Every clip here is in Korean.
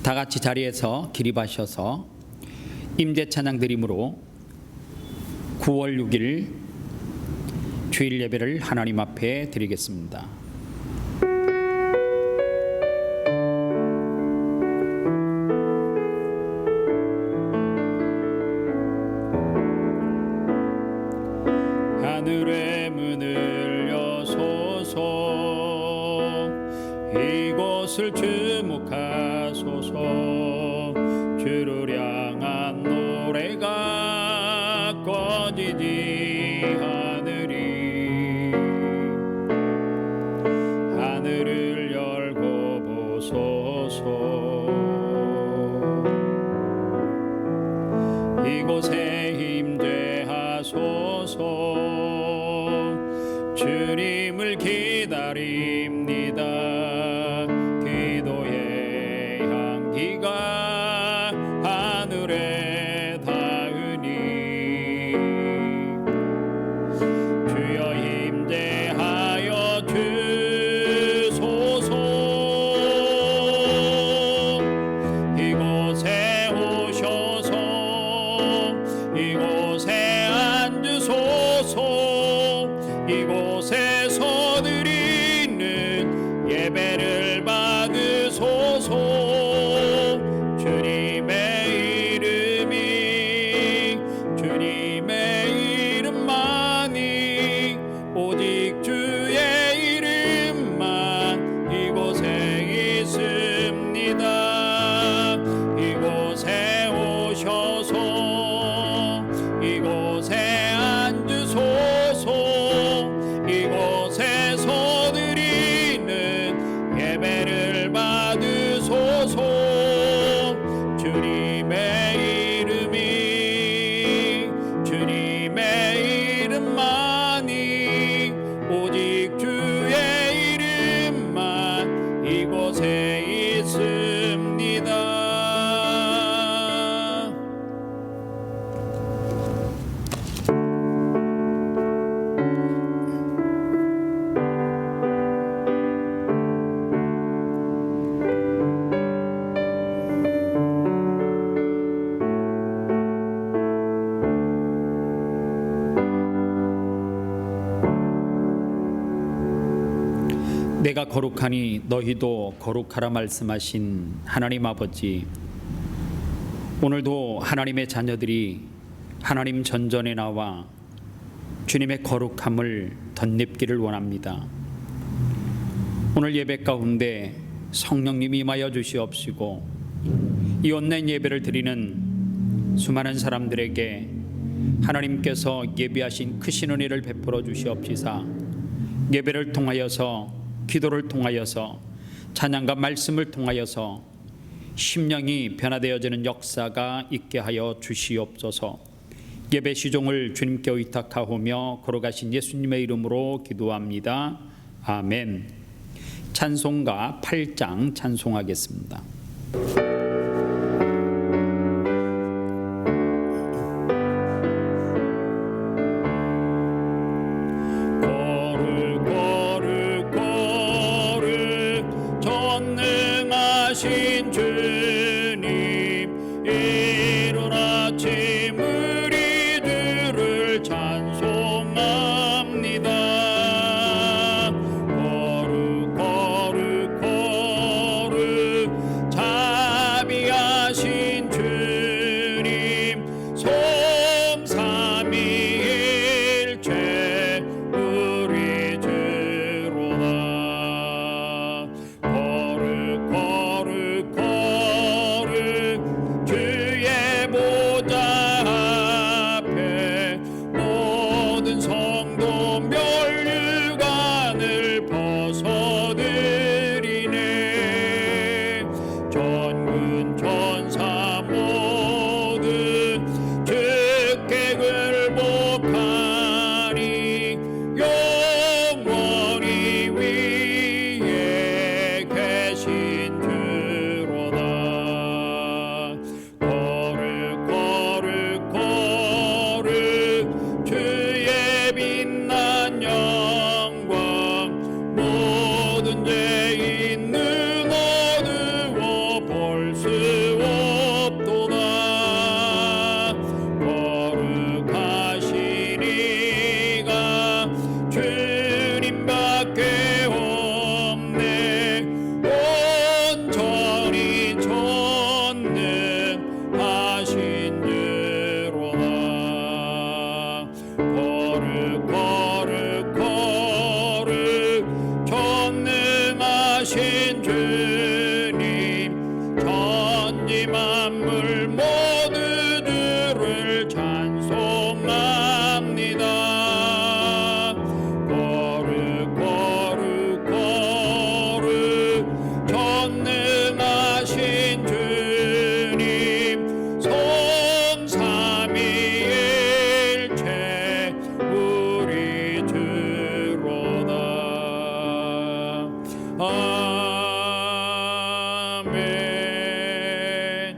다 같이 자리에서 기립하셔서 임재 찬양 드림으로 9월 6일 주일 예배를 하나님 앞에 드리겠습니다. 하늘의 문을 여소서, 이곳을 주목하소서. 주를 향한 노래가 꺼지지 하늘이, 하늘을 열고 보소서. 이곳에 임재하소서. 주님을 기다립니다. 기도의 향기가 하늘에 닿으니, 주여 임재하여 주소서. 이곳에 오셔서 이곳에 앉으소서. 이곳에서 드리는 예배를 받으소서. 주님의 이름이, 주님의 이름만이, 오직 주의 이름만 이곳에 있습니다. 이곳에 오셔서 이곳에 앉으소서. 이곳에서 드리는 예배를 받으소서. 주님의 이름이, 주님의 이름만이, 오직 주의 이름만 이곳에 있습니다. 내가 거룩하니 너희도 거룩하라 말씀하신 하나님 아버지, 오늘도 하나님의 자녀들이 하나님 전전에 나와 주님의 거룩함을 덧입기를 원합니다. 오늘 예배 가운데 성령님이 임하여 주시옵시고, 이 온라인 예배를 드리는 수많은 사람들에게 하나님께서 예비하신 크신 은혜를 베풀어 주시옵시사, 예배를 통하여서, 기도를 통하여서, 찬양과 말씀을 통하여서 심령이 변화되어지는 역사가 있게 하여 주시옵소서. 예배 시종을 주님께 의탁하오며 걸어가신 예수님의 이름으로 기도합니다. 아멘. 찬송가 8장 찬송하겠습니다. 전능하신 주님, 이른 아침 우리 주를 찬송합니다. 거룩 거룩 거룩 자비하신 주님, 성삼위일체 우리 주로다. 거룩 거룩 주의 보좌 아멘.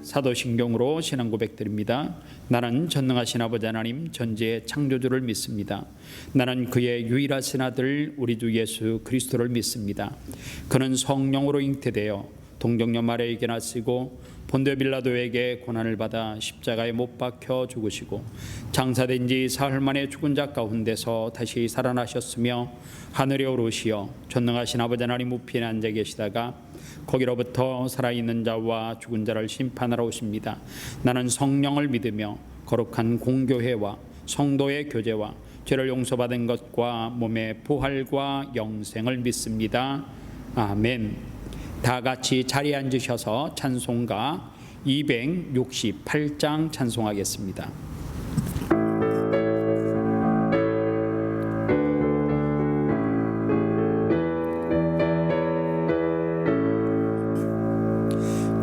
사도신경으로 신앙 고백드립니다. 나는 전능하신 아버지 하나님 전지의 창조주를 믿습니다. 나는 그의 유일하신 아들 우리 주 예수 그리스도를 믿습니다. 그는 성령으로 잉태되어 동정녀 마리아에게 나시고 본디오 빌라도에게 고난을 받아 십자가에 못 박혀 죽으시고 장사된 지 사흘 만에 죽은 자 가운데서 다시 살아나셨으며 하늘에 오르시어 전능하신 아버지 하나님 우편에 앉아 계시다가 거기로부터 살아있는 자와 죽은 자를 심판하러 오십니다. 나는 성령을 믿으며 거룩한 공교회와 성도의 교제와 죄를 용서받은 것과 몸의 부활과 영생을 믿습니다. 아멘. 다 같이 자리에 앉으셔서 찬송가 268장 찬송하겠습니다.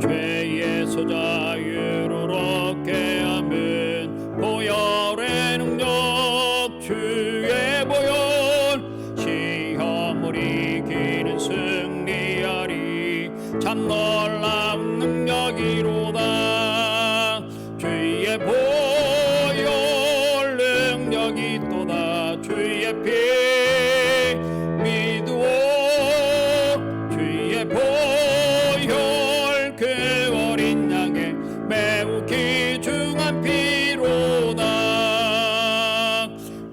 죄에서 자유를 얻게 함은 보혈의 능력 주의 보혈 시험을 이기는 승리하리 참 놀라운 능력이로다 주의 보혈 능력이 또다 주의 피 믿으오 주의 보혈 그 어린 양의 매우 귀중한 피로다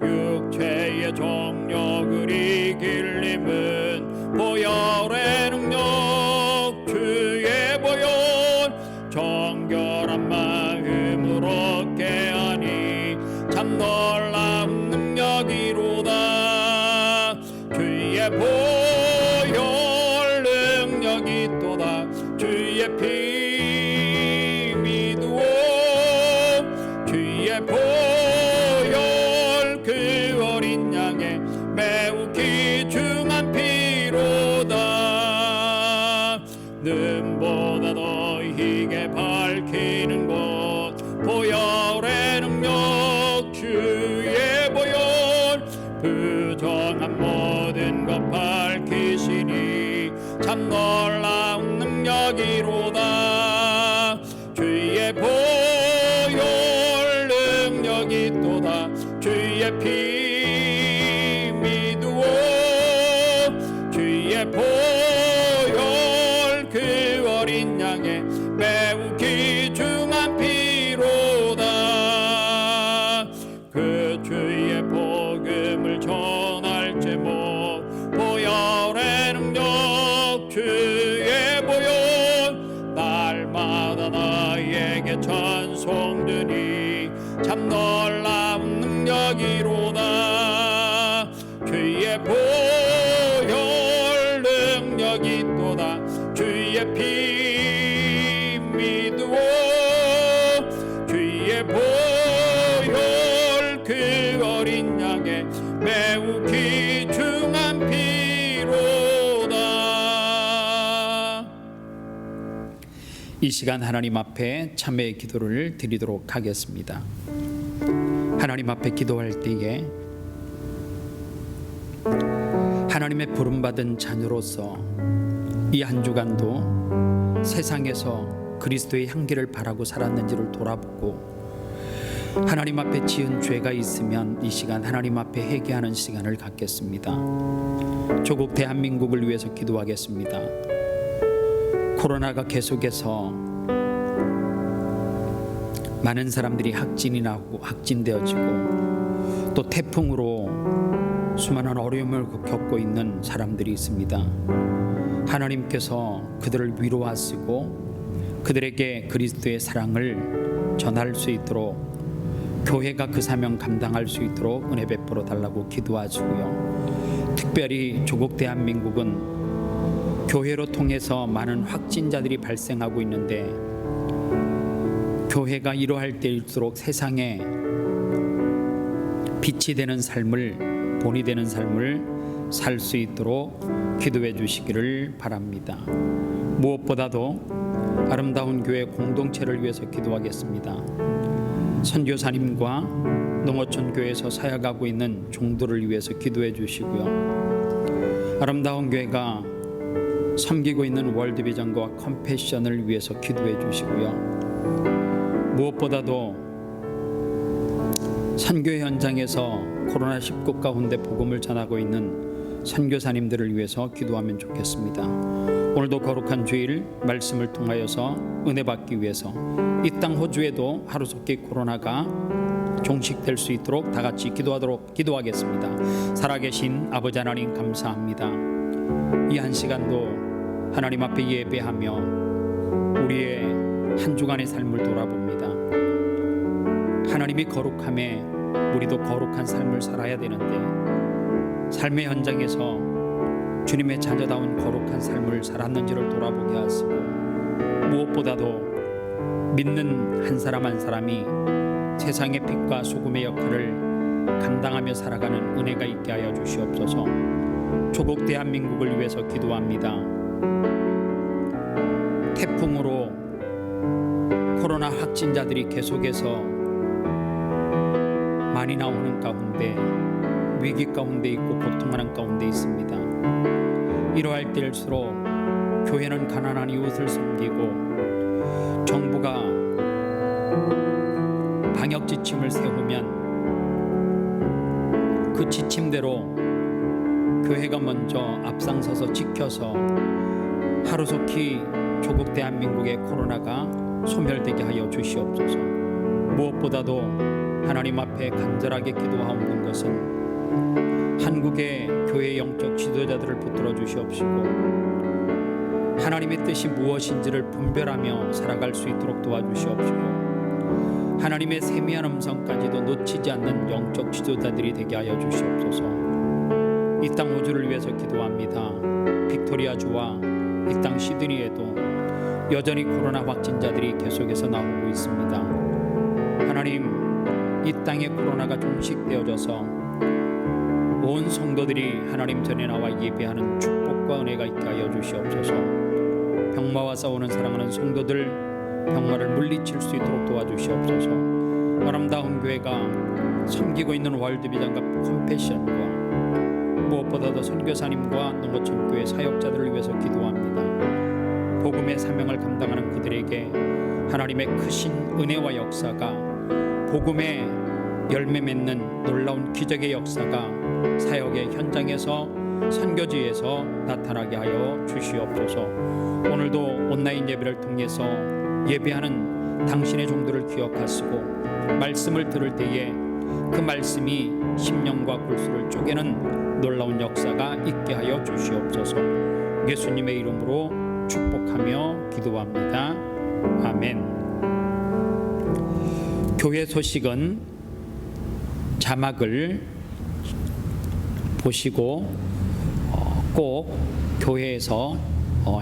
육체의 정욕을 이길 님은 보혈의 능력 주의 보혈 정결한 마음을 얻게 하니 참 놀라운 능력이로다 주의 보혈 능력이 또다 주의 피 믿으오 주의 보혈 그 어린 양의 매우 귀중한 피로다 눈보다 더 희게 밝히는 것 보혈의 능력 주의 보혈 부정한 모든 것 밝히시니 참 놀라운 능력이로다 주의 보혈 능력이 또다 주의 피 믿으오 주의 보혈 그 어린 양의 매우 귀중한 피로다 그 주의 복음을 전할 제목 보혈의 능력 주의 보혈 날마다 나에게 찬송되니 참 놀라운 능력이로다 주의 보혈 능력이 또다 주의 피 믿으오 주의 보혈 그 어린 양의 매우 귀중한 피로다. 이 시간 하나님 앞에 참회의 기도를 드리도록 하겠습니다. 하나님 앞에 기도할 때에 하나님의 부름받은 자녀로서 이 한 주간도 세상에서 그리스도의 향기를 바라고 살았는지를 돌아보고 하나님 앞에 지은 죄가 있으면 이 시간 하나님 앞에 회개하는 시간을 갖겠습니다. 조국 대한민국을 위해서 기도하겠습니다. 코로나가 계속해서 많은 사람들이 확진이 나고 확진되어지고 또 태풍으로 수많은 어려움을 겪고 있는 사람들이 있습니다. 하나님께서 그들을 위로하시고 그들에게 그리스도의 사랑을 전할 수 있도록 교회가 그 사명 감당할 수 있도록 은혜 베풀어 달라고 기도하시고요. 특별히 조국 대한민국은 교회로 통해서 많은 확진자들이 발생하고 있는데 교회가 이러할 때일수록 세상에 빛이 되는 삶을 본이 되는 삶을 살 수 있도록 기도해 주시기를 바랍니다. 무엇보다도 아름다운 교회 공동체를 위해서 기도하겠습니다. 선교사님과 농어촌 교회에서 사역하고 있는 종들을 위해서 기도해 주시고요. 아름다운 교회가 섬기고 있는 월드비전과 컴패션을 위해서 기도해 주시고요. 무엇보다도 선교 현장에서 코로나19 가운데 복음을 전하고 있는 선교사님들을 위해서 기도하면 좋겠습니다. 오늘도 거룩한 주일 말씀을 통하여서 은혜 받기 위해서 이 땅 호주에도 하루속히 코로나가 종식될 수 있도록 다 같이 기도하겠습니다. 살아계신 아버지 하나님 감사합니다. 이 한 시간도 하나님 앞에 예배하며 우리의 한 주간의 삶을 돌아봅니다. 하나님이 거룩함에 우리도 거룩한 삶을 살아야 되는데 삶의 현장에서 주님의 자녀다운 거룩한 삶을 살았는지를 돌아보게 하시고 무엇보다도 믿는 한 사람 한 사람이 세상의 빛과 소금의 역할을 감당하며 살아가는 은혜가 있게 하여 주시옵소서. 조국 대한민국을 위해서 기도합니다. 태풍으로 코로나 확진자들이 계속해서 많이 나오는 가운데 위기 가운데 있고 고통하는 가운데 있습니다. 이러할 때일수록 교회는 가난한 이웃을 섬기고 정부가 방역 지침을 세우면 그 지침대로 교회가 먼저 앞장서서 지켜서 하루속히 조국 대한민국의 코로나가 소멸되게 하여 주시옵소서. 무엇보다도 하나님 앞에 간절하게 기도하옵는 것은 한국의 교회 영적 지도자들을 붙들어 주시옵시고 하나님의 뜻이 무엇인지를 분별하며 살아갈 수 있도록 도와주시옵시고 하나님의 세미한 음성까지도 놓치지 않는 영적 지도자들이 되게 하여 주시옵소서. 이 땅 호주를 위해서 기도합니다. 빅토리아주와 이 땅 시드니에도 여전히 코로나 확진자들이 계속해서 나오고 있습니다. 하나님, 이 땅에 코로나가 종식되어져서 온 성도들이 하나님 전에 나와 예배하는 축복과 은혜가 있게 하여 주시옵소서. 병마와 싸우는 사랑하는 성도들 병마를 물리칠 수 있도록 도와주시옵소서. 아름다운 교회가 섬기고 있는 월드비전과 컴패션과 무엇보다도 선교사님과 농어촌교회 사역자들을 위해서 기도합니다. 복음의 사명을 감당하는 그들에게 하나님의 크신 은혜와 역사가 복음의 열매 맺는 놀라운 기적의 역사가 사역의 현장에서 선교지에서 나타나게 하여 주시옵소서. 오늘도 온라인 예배를 통해서 예배하는 당신의 종들을 기억하시고 말씀을 들을 때에 그 말씀이 심령과 골수를 쪼개는 놀라운 역사가 있게 하여 주시옵소서. 예수님의 이름으로 축복하며 기도합니다. 아멘. 교회 소식은 자막을 보시고 꼭 교회에서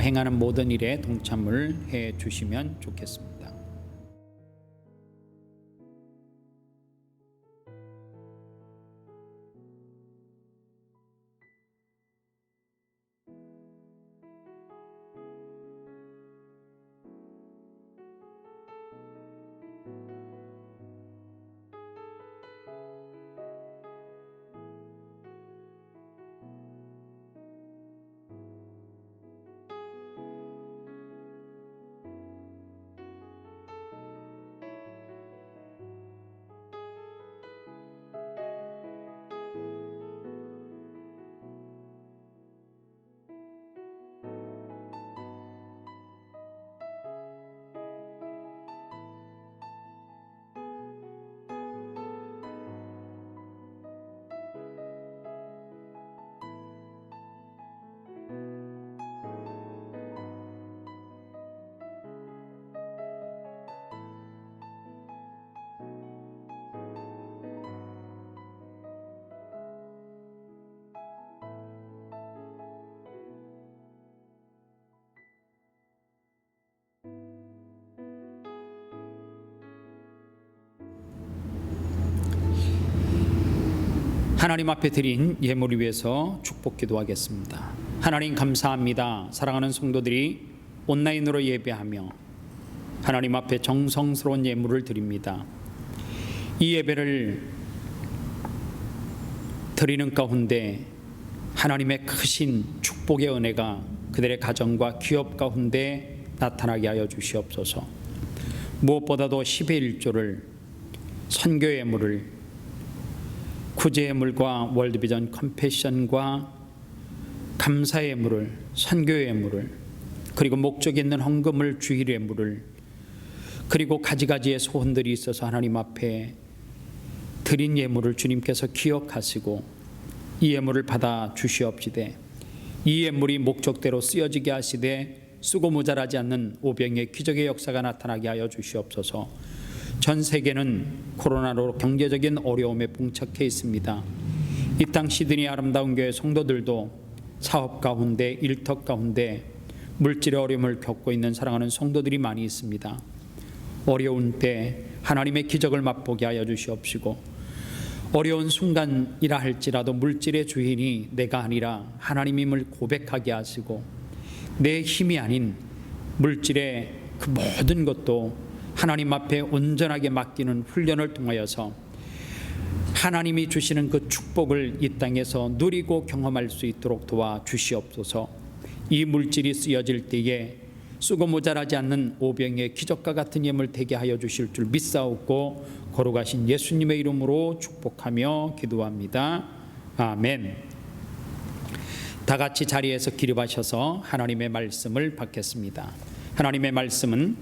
행하는 모든 일에 동참을 해 주시면 좋겠습니다. 하나님 앞에 드린 예물을 위해서 축복 기도하겠습니다. 하나님 감사합니다. 사랑하는 성도들이 온라인으로 예배하며 하나님 앞에 정성스러운 예물을 드립니다. 이 예배를 드리는 가운데 하나님의 크신 축복의 은혜가 그 그들의 가정과 기업 가운데 나타나게 하여 주시옵소서. 무엇보다도 10의 1조를, 선교 예물을, 구제 예물과 월드비전 컴패션과 감사 예물을, 선교 예물을, 그리고 목적 있는 헌금을, 주일 예물을, 그리고 가지가지의 소원들이 있어서 하나님 앞에 드린 예물을 주님께서 기억하시고 이 예물을 받아 주시옵시되, 이 예물이 목적대로 쓰여지게 하시되 쓰고 모자라지 않는 오병의 기적의 역사가 나타나게 하여 주시옵소서. 전 세계는 코로나로 경제적인 어려움에 봉착해 있습니다. 이 땅 시드니 아름다운 교회 성도들도 사업 가운데, 일터 가운데 물질의 어려움을 겪고 있는 사랑하는 성도들이 많이 있습니다. 어려운 때 하나님의 기적을 맛보게 하여 주시옵시고, 어려운 순간이라 할지라도 물질의 주인이 내가 아니라 하나님임을 고백하게 하시고, 내 힘이 아닌 물질의 그 모든 것도 하나님 앞에 온전하게 맡기는 훈련을 통하여서 하나님이 주시는 그 축복을 이 땅에서 누리고 경험할 수 있도록 도와주시옵소서. 이 물질이 쓰여질 때에 쓰고 모자라지 않는 오병의 기적과 같은 예물 되게 하여 주실 줄 믿사옵고 거룩하신 예수님의 이름으로 축복하며 기도합니다. 아멘. 다 같이 자리에서 기립하셔서 하나님의 말씀을 받겠습니다. 하나님의 말씀은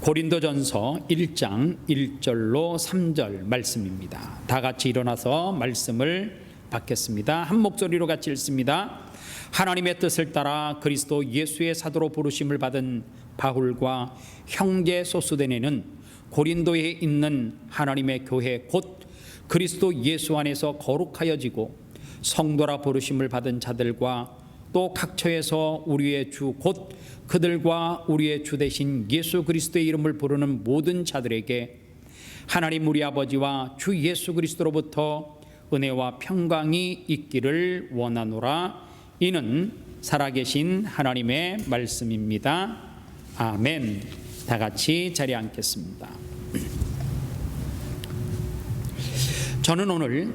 고린도전서 1장 1절로 3절 말씀입니다. 다 같이 일어나서 말씀을 받겠습니다. 한 목소리로 같이 읽습니다. 하나님의 뜻을 따라 그리스도 예수의 사도로 부르심을 받은 바울과 형제 소스데네는 고린도에 있는 하나님의 교회 곧 그리스도 예수 안에서 거룩하여지고 성도라 부르심을 받은 자들과 또 각처에서 우리의 주 곧 그들과 우리의 주 되신 예수 그리스도의 이름을 부르는 모든 자들에게 하나님 우리 아버지와 주 예수 그리스도로부터 은혜와 평강이 있기를 원하노라. 이는 살아계신 하나님의 말씀입니다. 아멘. 다 같이 자리에 앉겠습니다. 저는 오늘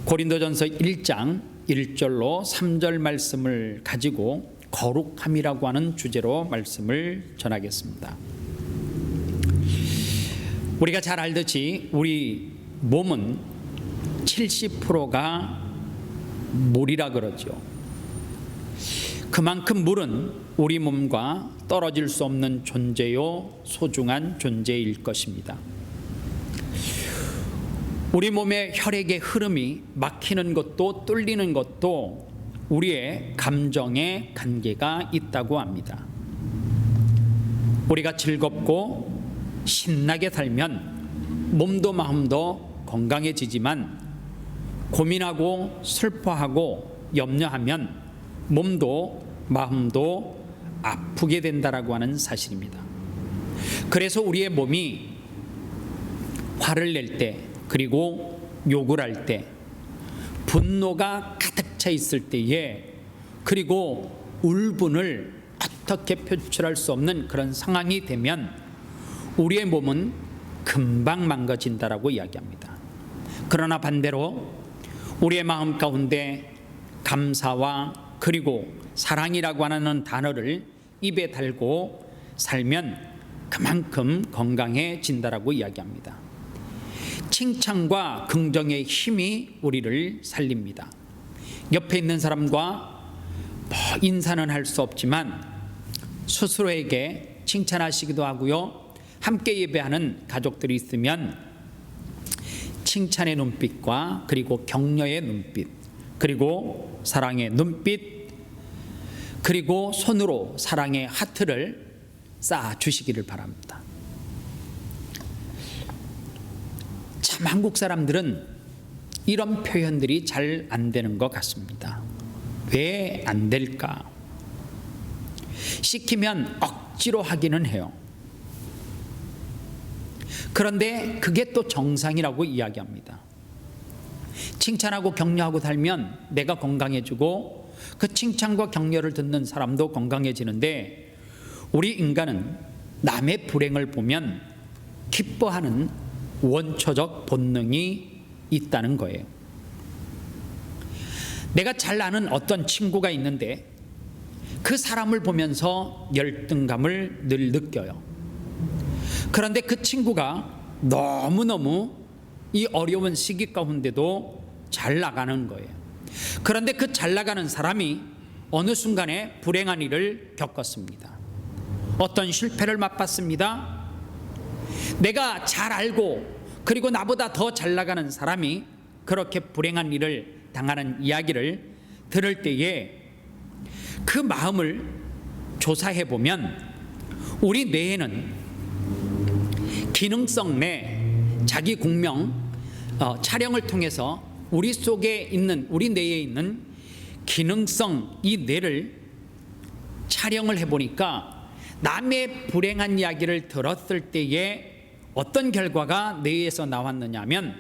고린도전서 1장 1절로 3절 말씀을 가지고 거룩함이라고 하는 주제로 말씀을 전하겠습니다. 우리가 잘 알듯이 우리 몸은 70%가 물이라 그러죠. 그만큼 물은 우리 몸과 떨어질 수 없는 존재요 소중한 존재일 것입니다. 우리 몸의 혈액의 흐름이 막히는 것도 뚫리는 것도 우리의 감정에 관계가 있다고 합니다. 우리가 즐겁고 신나게 살면 몸도 마음도 건강해지지만 고민하고 슬퍼하고 염려하면 몸도 마음도 아프게 된다라고 하는 사실입니다. 그래서 우리의 몸이 화를 낼 때, 그리고 욕을 할 때, 분노가 가득 차 있을 때에, 그리고 울분을 어떻게 표출할 수 없는 그런 상황이 되면 우리의 몸은 금방 망가진다라고 이야기합니다. 그러나 반대로 우리의 마음 가운데 감사와 그리고 사랑이라고 하는 단어를 입에 달고 살면 그만큼 건강해진다라고 이야기합니다. 칭찬과 긍정의 힘이 우리를 살립니다. 옆에 있는 사람과 인사는 할 수 없지만 스스로에게 칭찬하시기도 하고요. 함께 예배하는 가족들이 있으면 칭찬의 눈빛과 그리고 격려의 눈빛, 그리고 사랑의 눈빛, 그리고 손으로 사랑의 하트를 쌓아 주시기를 바랍니다. 참 한국 사람들은 이런 표현들이 잘 안 되는 것 같습니다. 왜 안 될까? 시키면 억지로 하기는 해요. 그런데 그게 또 정상이라고 이야기합니다. 칭찬하고 격려하고 살면 내가 건강해지고 그 칭찬과 격려를 듣는 사람도 건강해지는데, 우리 인간은 남의 불행을 보면 기뻐하는 원초적 본능이 있다는 거예요. 내가 잘 아는 어떤 친구가 있는데 그 사람을 보면서 열등감을 늘 느껴요. 그런데 그 친구가 너무너무 이 어려운 시기 가운데도 잘 나가는 거예요. 그런데 그 잘 나가는 사람이 어느 순간에 불행한 일을 겪었습니다. 어떤 실패를 맛봤습니다. 내가 잘 알고 그리고 나보다 더 잘 나가는 사람이 그렇게 불행한 일을 당하는 이야기를 들을 때에 그 마음을 조사해 보면 우리 뇌에는 기능성 뇌 자기 공명 촬영을 통해서 우리 속에 있는 우리 뇌에 있는 기능성 이 뇌를 촬영을 해보니까 남의 불행한 이야기를 들었을 때에 어떤 결과가 뇌에서 나왔느냐 하면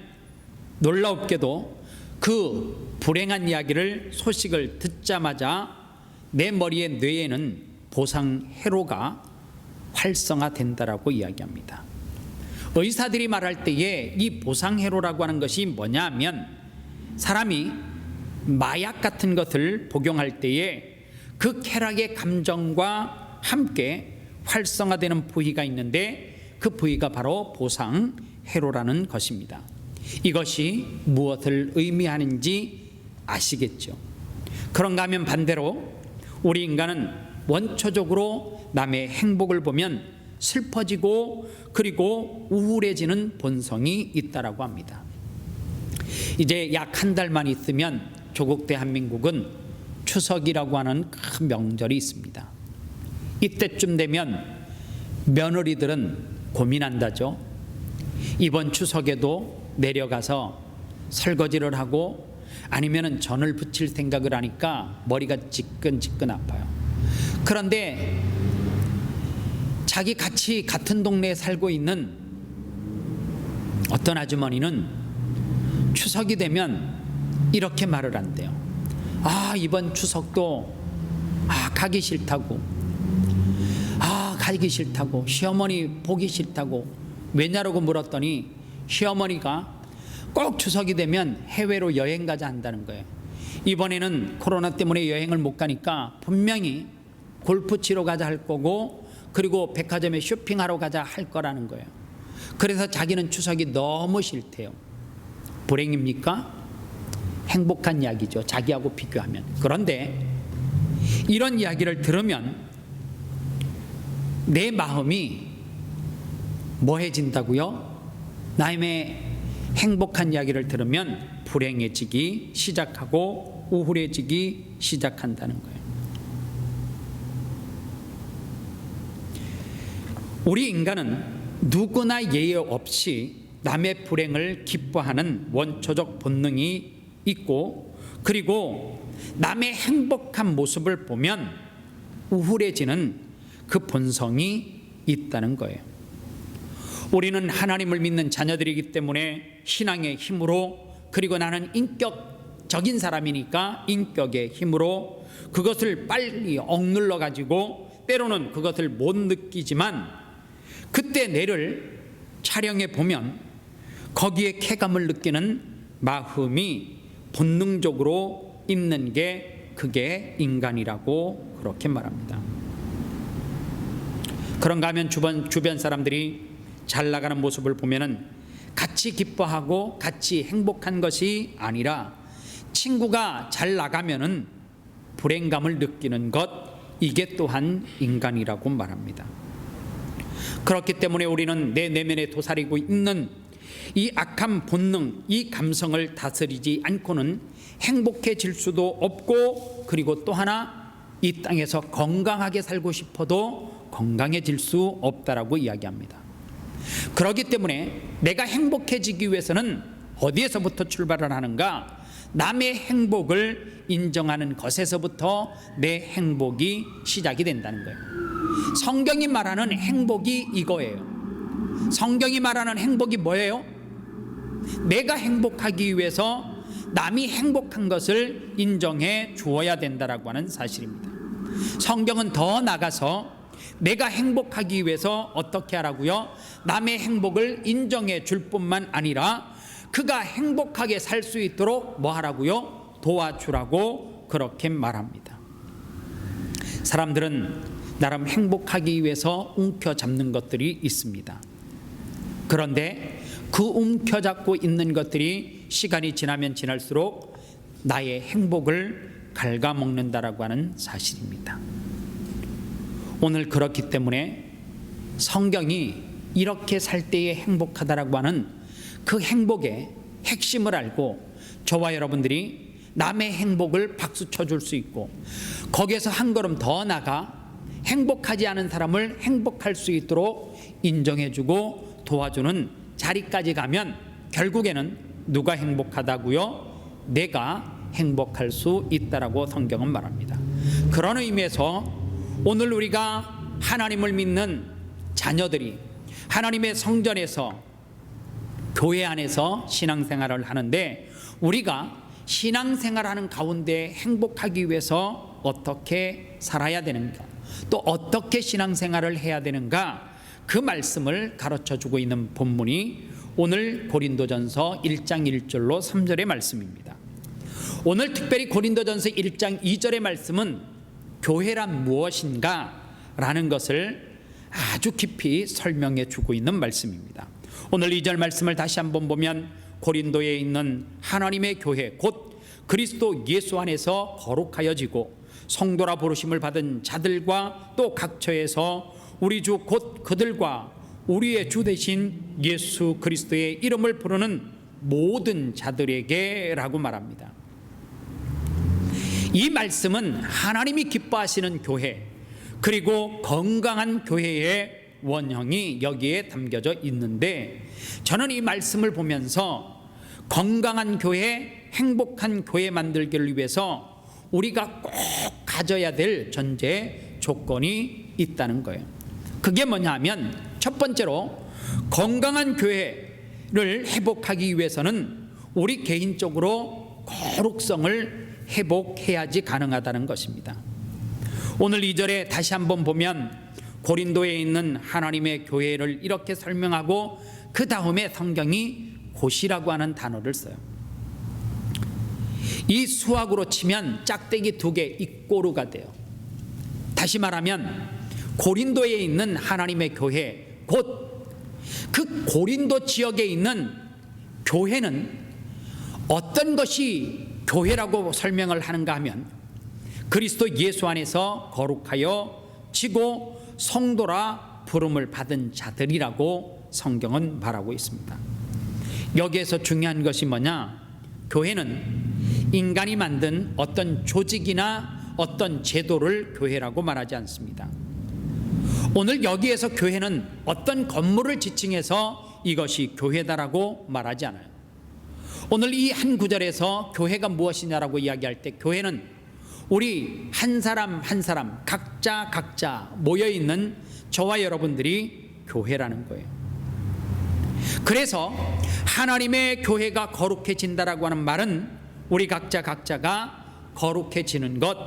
놀랍게도 그 불행한 이야기를 소식을 듣자마자 내 머리의 뇌에는 보상 회로가 활성화된다라고 이야기합니다. 의사들이 말할 때에 이 보상 회로라고 하는 것이 뭐냐 하면 사람이 마약 같은 것을 복용할 때에 그 쾌락의 감정과 함께 활성화되는 부위가 있는데 그 부위가 바로 보상 회로라는 것입니다. 이것이 무엇을 의미하는지 아시겠죠? 그런가 하면 반대로 우리 인간은 원초적으로 남의 행복을 보면 슬퍼지고 그리고 우울해지는 본성이 있다라고 합니다. 이제 약 한 달만 있으면 조국 대한민국은 추석이라고 하는 큰 명절이 있습니다. 이때쯤 되면 며느리들은 고민한다죠. 이번 추석에도 내려가서 설거지를 하고 아니면은 전을 부칠 생각을 하니까 머리가 지끈지끈 아파요. 그런데 자기 같이 같은 동네에 살고 있는 어떤 아주머니는 추석이 되면 이렇게 말을 한대요. 이번 추석도 가기 싫다고, 가기 싫다고, 시어머니 보기 싫다고. 왜냐라고 물었더니 시어머니가 꼭 추석이 되면 해외로 여행 가자 한다는 거예요. 이번에는 코로나 때문에 여행을 못 가니까 분명히 골프 치러 가자 할 거고 그리고 백화점에 쇼핑하러 가자 할 거라는 거예요. 그래서 자기는 추석이 너무 싫대요. 불행입니까? 행복한 이야기죠. 자기하고 비교하면. 그런데 이런 이야기를 들으면 내 마음이 뭐해진다고요? 남의 행복한 이야기를 들으면 불행해지기 시작하고 우울해지기 시작한다는 거예요. 우리 인간은 누구나 예외 없이 남의 불행을 기뻐하는 원초적 본능이 있고 그리고 남의 행복한 모습을 보면 우울해지는 그 본성이 있다는 거예요. 우리는 하나님을 믿는 자녀들이기 때문에 신앙의 힘으로 그리고 나는 인격적인 사람이니까 인격의 힘으로 그것을 빨리 억눌러 가지고 때로는 그것을 못 느끼지만 그때 뇌를 촬영해 보면 거기에 쾌감을 느끼는 마음이 본능적으로 있는 게 그게 인간이라고 그렇게 말합니다. 그런가 하면 주변 사람들이 잘 나가는 모습을 보면은 같이 기뻐하고 같이 행복한 것이 아니라 친구가 잘 나가면은 불행감을 느끼는 것, 이게 또한 인간이라고 말합니다. 그렇기 때문에 우리는 내 내면에 도사리고 있는 이 악한 본능, 이 감성을 다스리지 않고는 행복해질 수도 없고 그리고 또 하나 이 땅에서 건강하게 살고 싶어도 건강해질 수 없다라고 이야기합니다. 그렇기 때문에 내가 행복해지기 위해서는 어디에서부터 출발을 하는가? 남의 행복을 인정하는 것에서부터 내 행복이 시작이 된다는 거예요. 성경이 말하는 행복이 이거예요. 성경이 말하는 행복이 뭐예요? 내가 행복하기 위해서 남이 행복한 것을 인정해 주어야 된다라고 하는 사실입니다. 성경은 더 나가서 내가 행복하기 위해서 어떻게 하라고요? 남의 행복을 인정해 줄 뿐만 아니라 그가 행복하게 살 수 있도록 뭐 하라고요? 도와주라고 그렇게 말합니다. 사람들은 나름 행복하기 위해서 움켜잡는 것들이 있습니다. 그런데 그 움켜잡고 있는 것들이 시간이 지나면 지날수록 나의 행복을 갉아먹는다라고 하는 사실입니다. 오늘 그렇기 때문에 성경이 이렇게 살 때에 행복하다라고 하는 그 행복의 핵심을 알고 저와 여러분들이 남의 행복을 박수 쳐줄 수 있고 거기에서 한 걸음 더 나가 행복하지 않은 사람을 행복할 수 있도록 인정해주고 도와주는 자리까지 가면 결국에는 누가 행복하다고요? 내가 행복할 수 있다라고 성경은 말합니다. 그런 의미에서 오늘 우리가 하나님을 믿는 자녀들이 하나님의 성전에서 교회 안에서 신앙생활을 하는데 우리가 신앙생활하는 가운데 행복하기 위해서 어떻게 살아야 되는가, 또 어떻게 신앙생활을 해야 되는가, 그 말씀을 가르쳐주고 있는 본문이 오늘 고린도전서 1장 1절로 3절의 말씀입니다. 오늘 특별히 고린도전서 1장 2절의 말씀은 교회란 무엇인가 라는 것을 아주 깊이 설명해 주고 있는 말씀입니다. 오늘 2절 말씀을 다시 한번 보면 고린도에 있는 하나님의 교회 곧 그리스도 예수 안에서 거룩하여지고 성도라 부르심을 받은 자들과 또 각처에서 우리 주 곧 그들과 우리의 주 되신 예수 그리스도의 이름을 부르는 모든 자들에게 라고 말합니다. 이 말씀은 하나님이 기뻐하시는 교회 그리고 건강한 교회의 원형이 여기에 담겨져 있는데 저는 이 말씀을 보면서 건강한 교회, 행복한 교회 만들기를 위해서 우리가 꼭 가져야 될 전제 조건이 있다는 거예요. 그게 뭐냐 하면 첫 번째로 건강한 교회를 회복하기 위해서는 우리 개인적으로 거룩성을 회복해야지 가능하다는 것입니다. 오늘 2절에 다시 한번 보면 고린도에 있는 하나님의 교회를 이렇게 설명하고 그 다음에 성경이 곧이라고 하는 단어를 써요. 이 수학으로 치면 짝대기 2개 이꼬르가 돼요. 다시 말하면 고린도에 있는 하나님의 교회 곧 그 고린도 지역에 있는 교회는 어떤 것이 교회라고 설명을 하는가 하면 그리스도 예수 안에서 거룩하여 지고 성도라 부름을 받은 자들이라고 성경은 말하고 있습니다. 여기에서 중요한 것이 뭐냐? 교회는 인간이 만든 어떤 조직이나 어떤 제도를 교회라고 말하지 않습니다. 오늘 여기에서 교회는 어떤 건물을 지칭해서 이것이 교회다라고 말하지 않아요. 오늘 이 한 구절에서 교회가 무엇이냐라고 이야기할 때 교회는 우리 한 사람 한 사람 각자 모여있는 저와 여러분들이 교회라는 거예요. 그래서 하나님의 교회가 거룩해진다라고 하는 말은 우리 각자가 거룩해지는 것,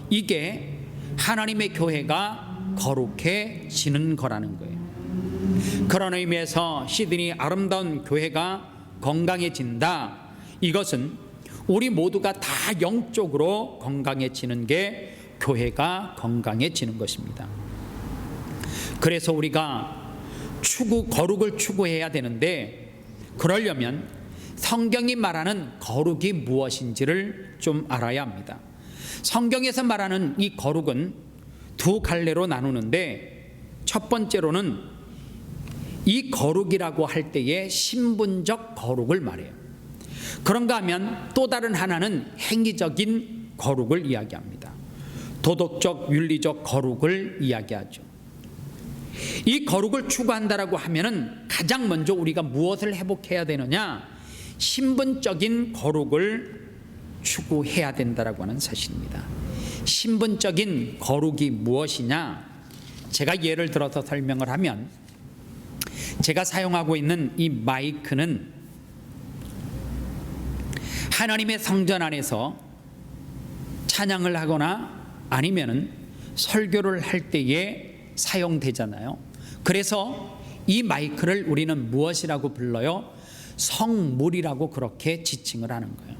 이게 하나님의 교회가 거룩해지는 거라는 거예요. 그런 의미에서 시드니 아름다운 교회가 건강해진다, 이것은 우리 모두가 다 영적으로 건강해지는 게 교회가 건강해지는 것입니다. 그래서 우리가 거룩을 추구해야 되는데 그러려면 성경이 말하는 거룩이 무엇인지를 좀 알아야 합니다. 성경에서 말하는 이 거룩은 두 갈래로 나누는데 첫 번째로는 이 거룩이라고 할 때의 신분적 거룩을 말해요. 그런가 하면 또 다른 하나는 행위적인 거룩을 이야기합니다. 도덕적, 윤리적 거룩을 이야기하죠. 이 거룩을 추구한다라고 하면은 가장 먼저 우리가 무엇을 회복해야 되느냐? 신분적인 거룩을 추구해야 된다라고 하는 사실입니다. 신분적인 거룩이 무엇이냐? 제가 예를 들어서 설명을 하면 제가 사용하고 있는 이 마이크는 하나님의 성전 안에서 찬양을 하거나 아니면은 설교를 할 때에 사용되잖아요. 그래서 이 마이크를 우리는 무엇이라고 불러요? 성물이라고 그렇게 지칭을 하는 거예요.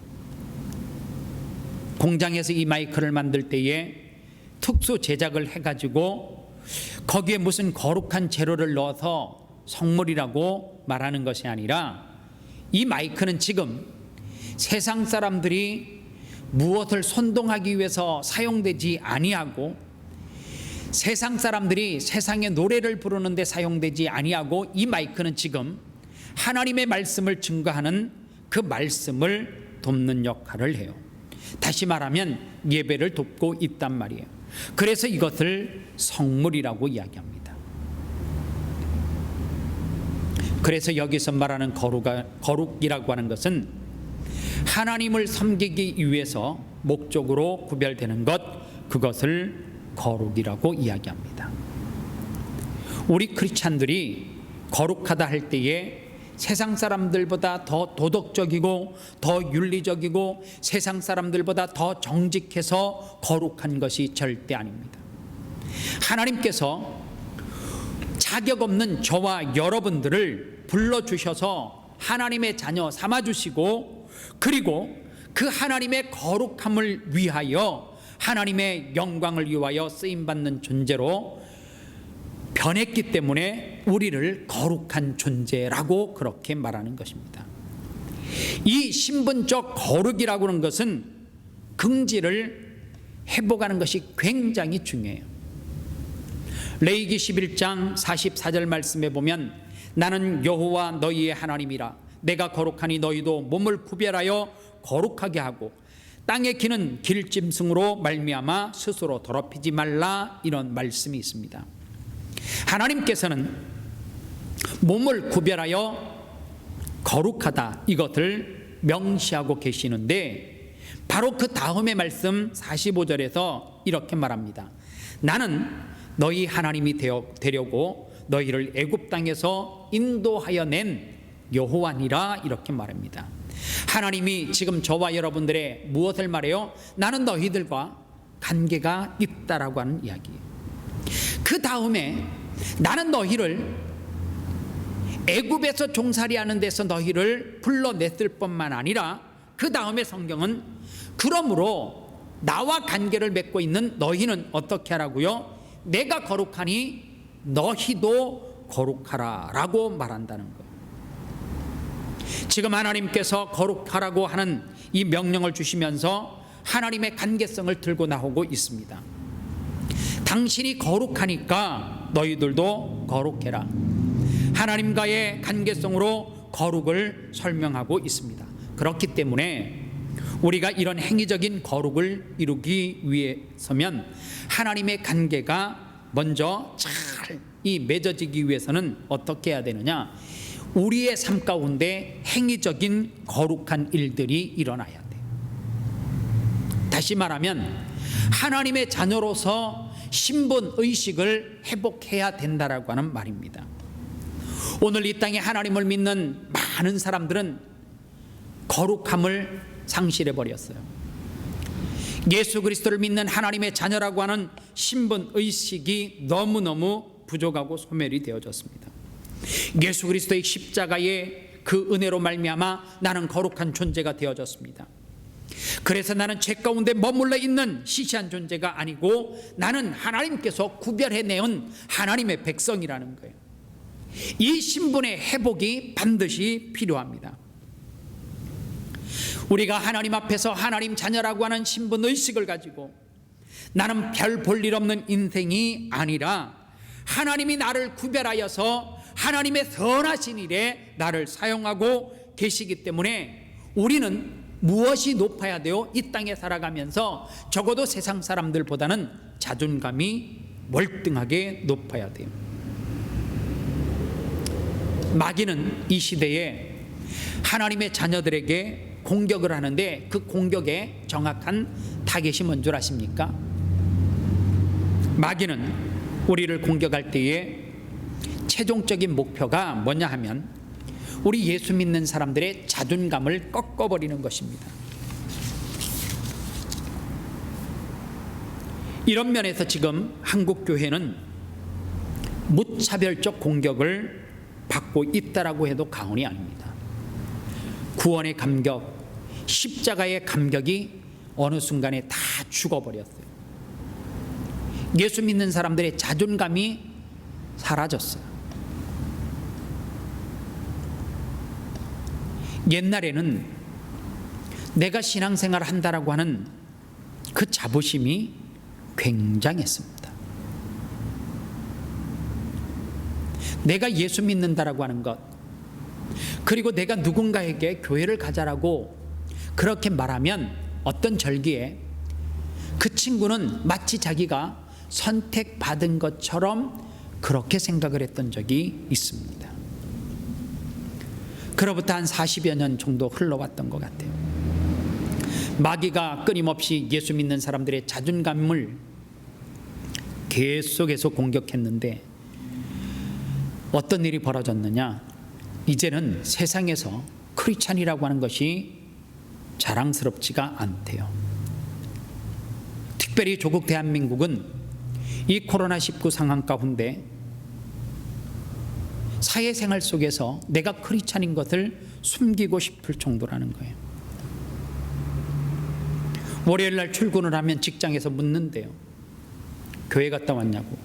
공장에서 이 마이크를 만들 때에 특수 제작을 해가지고 거기에 무슨 거룩한 재료를 넣어서 성물이라고 말하는 것이 아니라, 이 마이크는 지금 세상 사람들이 무엇을 선동하기 위해서 사용되지 아니하고, 세상 사람들이 세상의 노래를 부르는데 사용되지 아니하고, 이 마이크는 지금 하나님의 말씀을 증거하는 그 말씀을 돕는 역할을 해요. 다시 말하면 예배를 돕고 있단 말이에요. 그래서 이것을 성물이라고 이야기합니다. 그래서 여기서 말하는 거룩이라고 하는 것은 하나님을 섬기기 위해서 목적으로 구별되는 것, 그것을 거룩이라고 이야기합니다. 우리 크리스찬들이 거룩하다 할 때에 세상 사람들보다 더 도덕적이고 더 윤리적이고 세상 사람들보다 더 정직해서 거룩한 것이 절대 아닙니다. 하나님께서 자격 없는 저와 여러분들을 불러주셔서 하나님의 자녀 삼아주시고, 그리고 그 하나님의 거룩함을 위하여, 하나님의 영광을 위하여 쓰임받는 존재로 변했기 때문에 우리를 거룩한 존재라고 그렇게 말하는 것입니다. 이 신분적 거룩이라고 하는 것은 긍지를 회복하는 것이 굉장히 중요해요. 레위기 11장 44절 말씀에 보면, 나는 여호와 너희의 하나님이라. 내가 거룩하니 너희도 몸을 구별하여 거룩하게 하고 땅에 기는 길짐승으로 말미암아 스스로 더럽히지 말라. 이런 말씀이 있습니다. 하나님께서는 몸을 구별하여 거룩하다, 이것을 명시하고 계시는데, 바로 그 다음의 말씀 45절에서 이렇게 말합니다. 나는 너희 하나님이 되려고 너희를 애굽 땅에서 인도하여 낸 여호와니라. 이렇게 말합니다. 하나님이 지금 저와 여러분들의 무엇을 말해요? 나는 너희들과 관계가 있다라고 하는 이야기예요. 그 다음에 나는 너희를 애굽에서 종살이하는 데서 너희를 불러냈을 뿐만 아니라, 그 다음에 성경은 그러므로 나와 관계를 맺고 있는 너희는 어떻게 하라고요? 내가 거룩하니 너희도 거룩하라 라고 말한다는 거예요. 지금 하나님께서 거룩하라고 하는 이 명령을 주시면서 하나님의 관계성을 들고 나오고 있습니다. 당신이 거룩하니까 너희들도 거룩해라. 하나님과의 관계성으로 거룩을 설명하고 있습니다. 그렇기 때문에 우리가 이런 행위적인 거룩을 이루기 위해서면 하나님의 관계가 먼저 잘 맺어지기 위해서는 어떻게 해야 되느냐? 우리의 삶 가운데 행위적인 거룩한 일들이 일어나야 돼요. 다시 말하면 하나님의 자녀로서 신분 의식을 회복해야 된다라고 하는 말입니다. 오늘 이 땅에 하나님을 믿는 많은 사람들은 거룩함을 상실해 버렸어요. 예수 그리스도를 믿는 하나님의 자녀라고 하는 신분 의식이 너무너무 부족하고 소멸이 되어졌습니다. 예수 그리스도의 십자가의 그 은혜로 말미암아 나는 거룩한 존재가 되어졌습니다. 그래서 나는 죄 가운데 머물러 있는 시시한 존재가 아니고, 나는 하나님께서 구별해내온 하나님의 백성이라는 거예요. 이 신분의 회복이 반드시 필요합니다. 우리가 하나님 앞에서 하나님 자녀라고 하는 신분 의식을 가지고 나는 별 볼 일 없는 인생이 아니라, 하나님이 나를 구별하여서 하나님의 선하신 일에 나를 사용하고 계시기 때문에 우리는 무엇이 높아야 돼요? 이 땅에 살아가면서 적어도 세상 사람들보다는 자존감이 월등하게 높아야 돼요. 마귀는 이 시대에 하나님의 자녀들에게 공격을 하는데, 그 공격의 정확한 타겟이 뭔 줄 아십니까? 마귀는 우리를 공격할 때에 최종적인 목표가 뭐냐 하면 우리 예수 믿는 사람들의 자존감을 꺾어버리는 것입니다. 이런 면에서 지금 한국 교회는 무차별적 공격을 받고 있다라고 해도 과언이 아닙니다. 구원의 감격, 십자가의 감격이 어느 순간에 다 죽어버렸어요. 예수 믿는 사람들의 자존감이 사라졌어요. 옛날에는 내가 신앙생활을 한다라고 하는 그 자부심이 굉장했습니다. 내가 예수 믿는다라고 하는 것, 그리고 내가 누군가에게 교회를 가자라고 그렇게 말하면 어떤 절기에 그 친구는 마치 자기가 선택받은 것처럼 그렇게 생각을 했던 적이 있습니다. 그로부터 한 40여 년 정도 흘러왔던 것 같아요. 마귀가 끊임없이 예수 믿는 사람들의 자존감을 계속해서 공격했는데 어떤 일이 벌어졌느냐? 이제는 세상에서 크리스찬이라고 하는 것이 자랑스럽지가 않대요. 특별히 조국 대한민국은 이 코로나19 상황 가운데 사회생활 속에서 내가 크리스찬인 것을 숨기고 싶을 정도라는 거예요. 월요일 날 출근을 하면 직장에서 묻는데요. 교회 갔다 왔냐고.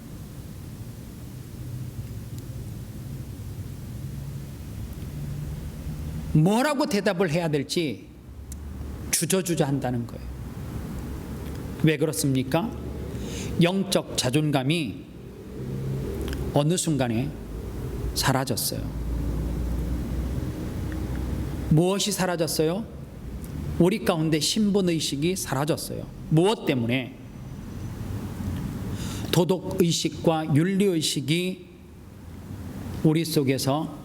뭐라고 대답을 해야 될지 주저주저 한다는 거예요. 왜 그렇습니까? 영적 자존감이 어느 순간에 사라졌어요. 무엇이 사라졌어요? 우리 가운데 신분의식이 사라졌어요. 무엇 때문에? 도덕의식과 윤리의식이 우리 속에서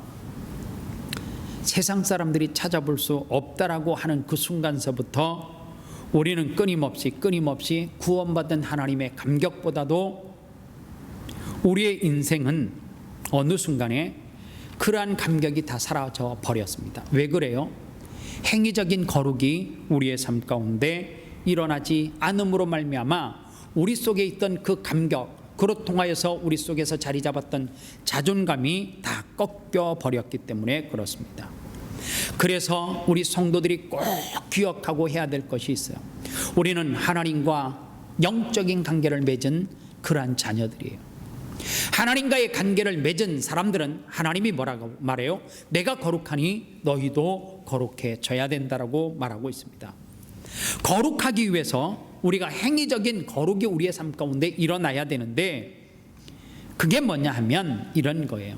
세상 사람들이 찾아볼 수 없다라고 하는 그 순간서부터 우리는 끊임없이 구원받은 하나님의 감격보다도 우리의 인생은 어느 순간에 그러한 감격이 다 사라져 버렸습니다. 왜 그래요? 행위적인 거룩이 우리의 삶 가운데 일어나지 않음으로 말미암아 우리 속에 있던 그 감격, 그로 통하여서 우리 속에서 자리 잡았던 자존감이 다 꺾여 버렸기 때문에 그렇습니다. 그래서 우리 성도들이 꼭 기억하고 해야 될 것이 있어요. 우리는 하나님과 영적인 관계를 맺은 그러한 자녀들이에요. 하나님과의 관계를 맺은 사람들은 하나님이 뭐라고 말해요? 내가 거룩하니 너희도 거룩해져야 된다라고 말하고 있습니다. 거룩하기 위해서 우리가 행위적인 거룩이 우리의 삶 가운데 일어나야 되는데 그게 뭐냐 하면 이런 거예요.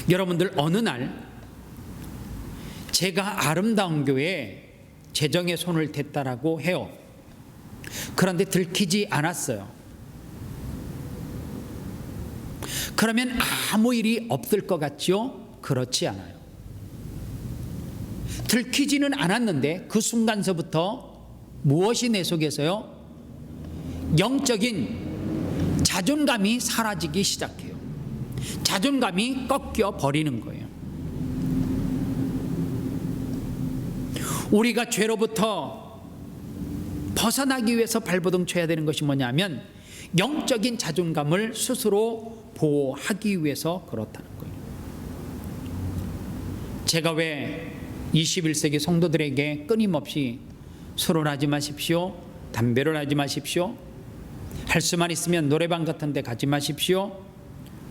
여러분들 어느 날 제가 아름다운 교회에 재정에 손을 댔다라고 해요. 그런데 들키지 않았어요. 그러면 아무 일이 없을 것 같죠? 그렇지 않아요. 들키지는 않았는데 그 순간서부터 무엇이 내 속에서요? 영적인 자존감이 사라지기 시작해요. 자존감이 꺾여 버리는 거예요. 우리가 죄로부터 벗어나기 위해서 발버둥 쳐야 되는 것이 뭐냐면 영적인 자존감을 스스로 보호하기 위해서 그렇다는 거예요. 제가 왜 21세기 성도들에게 끊임없이 술을 하지 마십시오, 담배를 하지 마십시오, 할 수만 있으면 노래방 같은 데 가지 마십시오,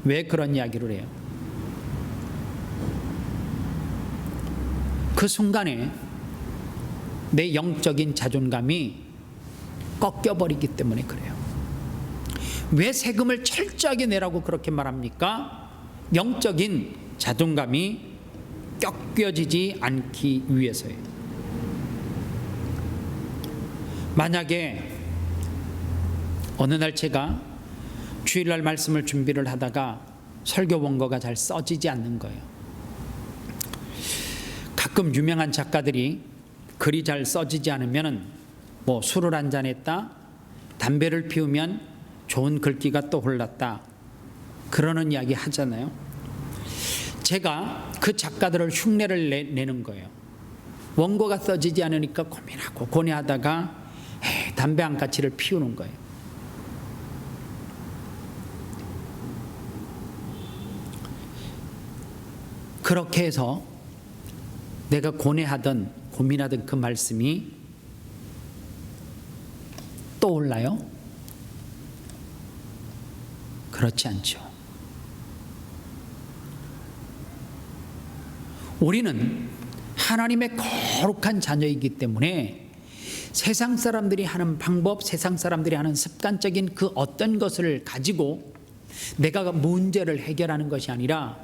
왜 그런 이야기를 해요? 그 순간에 내 영적인 자존감이 꺾여버리기 때문에 그래요. 왜 세금을 철저하게 내라고 그렇게 말합니까? 영적인 자존감이 꺾여지지 않기 위해서예요. 만약에 어느 날 제가 주일날 말씀을 준비를 하다가 설교 원고가 잘 써지지 않는 거예요. 가끔 유명한 작가들이 글이 잘 써지지 않으면 뭐 술을 한잔했다, 담배를 피우면 좋은 글귀가 떠올랐다, 그러는 이야기 하잖아요. 제가 그 작가들을 흉내를 내는 거예요. 원고가 써지지 않으니까 고민하고 고뇌하다가 담배 한 가치를 피우는 거예요. 그렇게 해서 내가 고뇌하던 고민하던 그 말씀이 떠올라요. 그렇지 않죠. 우리는 하나님의 거룩한 자녀이기 때문에 세상 사람들이 하는 방법, 세상 사람들이 하는 습관적인 그 어떤 것을 가지고 내가 문제를 해결하는 것이 아니라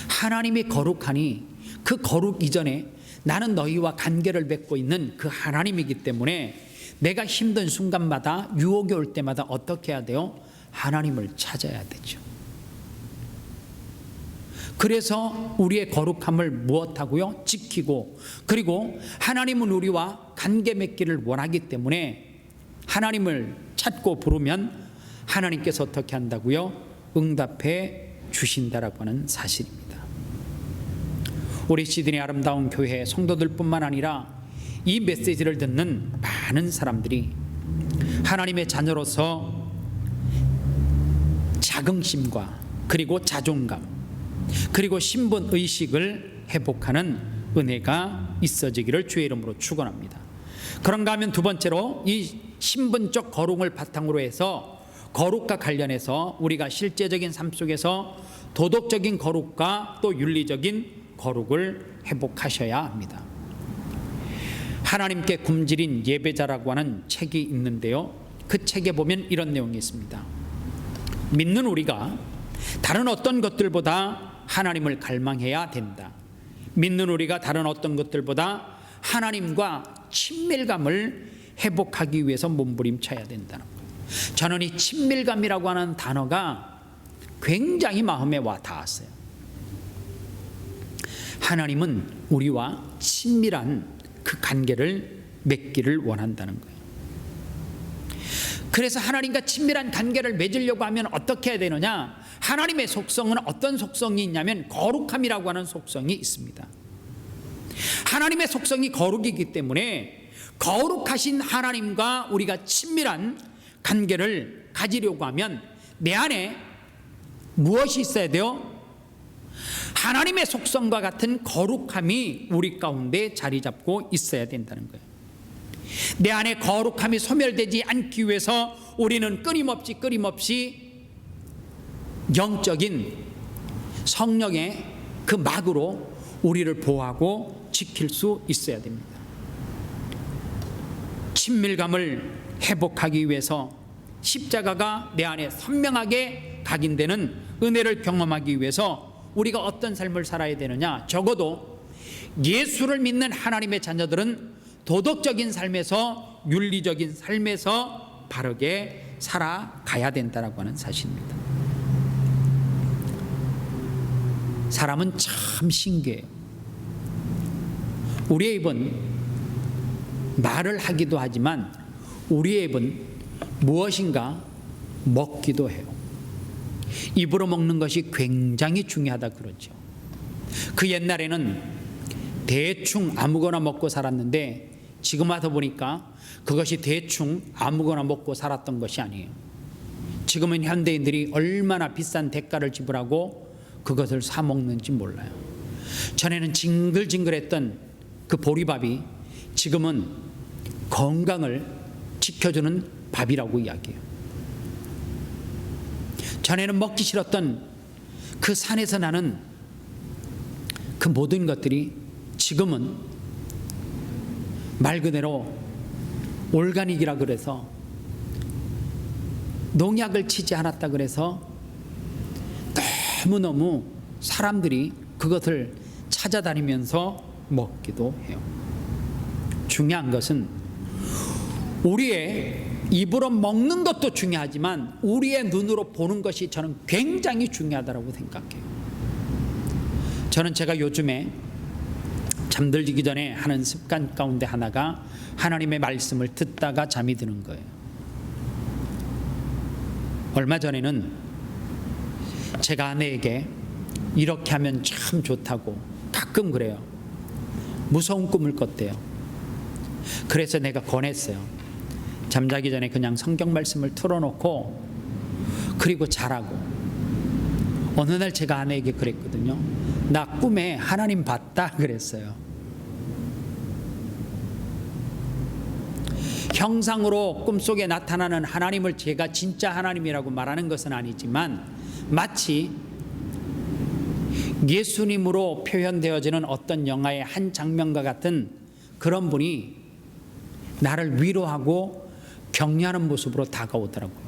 하나님이 거룩하니 그 거룩 이전에 나는 너희와 관계를 맺고 있는 그 하나님이기 때문에 내가 힘든 순간마다 유혹이 올 때마다 어떻게 해야 돼요? 하나님을 찾아야 되죠. 그래서 우리의 거룩함을 무엇하고요? 지키고, 그리고 하나님은 우리와 관계 맺기를 원하기 때문에 하나님을 찾고 부르면 하나님께서 어떻게 한다고요? 응답해 주신다라고 하는 사실입니다. 우리 시드니 아름다운 교회 성도들뿐만 아니라 이 메시지를 듣는 많은 사람들이 하나님의 자녀로서 자긍심과 그리고 자존감 그리고 신분의식을 회복하는 은혜가 있어지기를 주의 이름으로 축원합니다. 그런가 하면 두 번째로 이 신분적 거룩을 바탕으로 해서 거룩과 관련해서 우리가 실제적인 삶 속에서 도덕적인 거룩과 또 윤리적인 거룩을 회복하셔야 합니다. 하나님께 굶주린 예배자라고 하는 책이 있는데요, 그 책에 보면 이런 내용이 있습니다. 믿는 우리가 다른 어떤 것들보다 하나님을 갈망해야 된다. 믿는 우리가 다른 어떤 것들보다 하나님과 친밀감을 회복하기 위해서 몸부림쳐야 된다는 거예요. 저는 이 친밀감이라고 하는 단어가 굉장히 마음에 와 닿았어요. 하나님은 우리와 친밀한 그 관계를 맺기를 원한다는 거예요. 그래서 하나님과 친밀한 관계를 맺으려고 하면 어떻게 해야 되느냐? 하나님의 속성은 어떤 속성이 있냐면 거룩함이라고 하는 속성이 있습니다. 하나님의 속성이 거룩이기 때문에 거룩하신 하나님과 우리가 친밀한 관계를 가지려고 하면 내 안에 무엇이 있어야 돼요? 하나님의 속성과 같은 거룩함이 우리 가운데 자리 잡고 있어야 된다는 거예요. 내 안에 거룩함이 소멸되지 않기 위해서 우리는 끊임없이 영적인 성령의 그 막으로 우리를 보호하고 지킬 수 있어야 됩니다. 친밀감을 회복하기 위해서 십자가가 내 안에 선명하게 각인되는 은혜를 경험하기 위해서 우리가 어떤 삶을 살아야 되느냐? 적어도 예수를 믿는 하나님의 자녀들은 도덕적인 삶에서 윤리적인 삶에서 바르게 살아가야 된다라고 하는 사실입니다. 사람은 참 신기해요. 우리의 입은 말을 하기도 하지만 우리의 입은 무엇인가 먹기도 해요. 입으로 먹는 것이 굉장히 중요하다 그러죠. 그 옛날에는 대충 아무거나 먹고 살았는데 지금 와서 보니까 그것이 대충 아무거나 먹고 살았던 것이 아니에요. 지금은 현대인들이 얼마나 비싼 대가를 지불하고 그것을 사 먹는지 몰라요. 전에는 징글징글했던 그 보리밥이 지금은 건강을 지켜주는 밥이라고 이야기해요. 전에는 먹기 싫었던 그 산에서 나는 그 모든 것들이 지금은 말 그대로 올가닉이라 그래서 농약을 치지 않았다 그래서 너무너무 사람들이 그것을 찾아다니면서 먹기도 해요. 중요한 것은 우리의 입으로 먹는 것도 중요하지만 우리의 눈으로 보는 것이 저는 굉장히 중요하다고 생각해요. 저는 제가 요즘에 잠들기 전에 하는 습관 가운데 하나가 하나님의 말씀을 듣다가 잠이 드는 거예요. 얼마 전에는 제가 아내에게 이렇게 하면 참 좋다고 가끔 그래요. 무서운 꿈을 꿨대요. 그래서 내가 권했어요. 잠자기 전에 그냥 성경 말씀을 틀어놓고 그리고 자라고. 어느 날 제가 아내에게 그랬거든요. 나 꿈에 하나님 봤다 그랬어요. 형상으로 꿈속에 나타나는 하나님을 제가 진짜 하나님이라고 말하는 것은 아니지만 마치 예수님으로 표현되어지는 어떤 영화의 한 장면과 같은 그런 분이 나를 위로하고 격려하는 모습으로 다가오더라고요.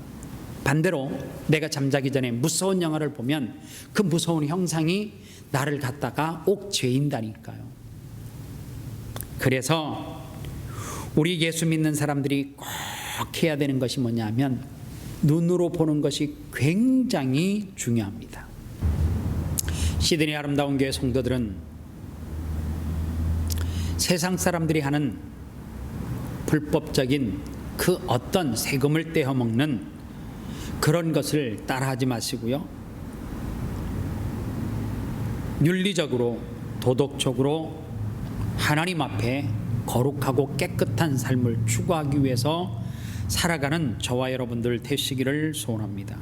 반대로 내가 잠자기 전에 무서운 영화를 보면 그 무서운 형상이 나를 갖다가 옥죄인다니까요. 그래서 우리 예수 믿는 사람들이 꼭 해야 되는 것이 뭐냐면 눈으로 보는 것이 굉장히 중요합니다. 시드니 아름다운 교회 성도들은 세상 사람들이 하는 불법적인 그 어떤 세금을 떼어먹는 그런 것을 따라하지 마시고요. 윤리적으로 도덕적으로 하나님 앞에 거룩하고 깨끗한 삶을 추구하기 위해서 살아가는 저와 여러분들 되시기를 소원합니다.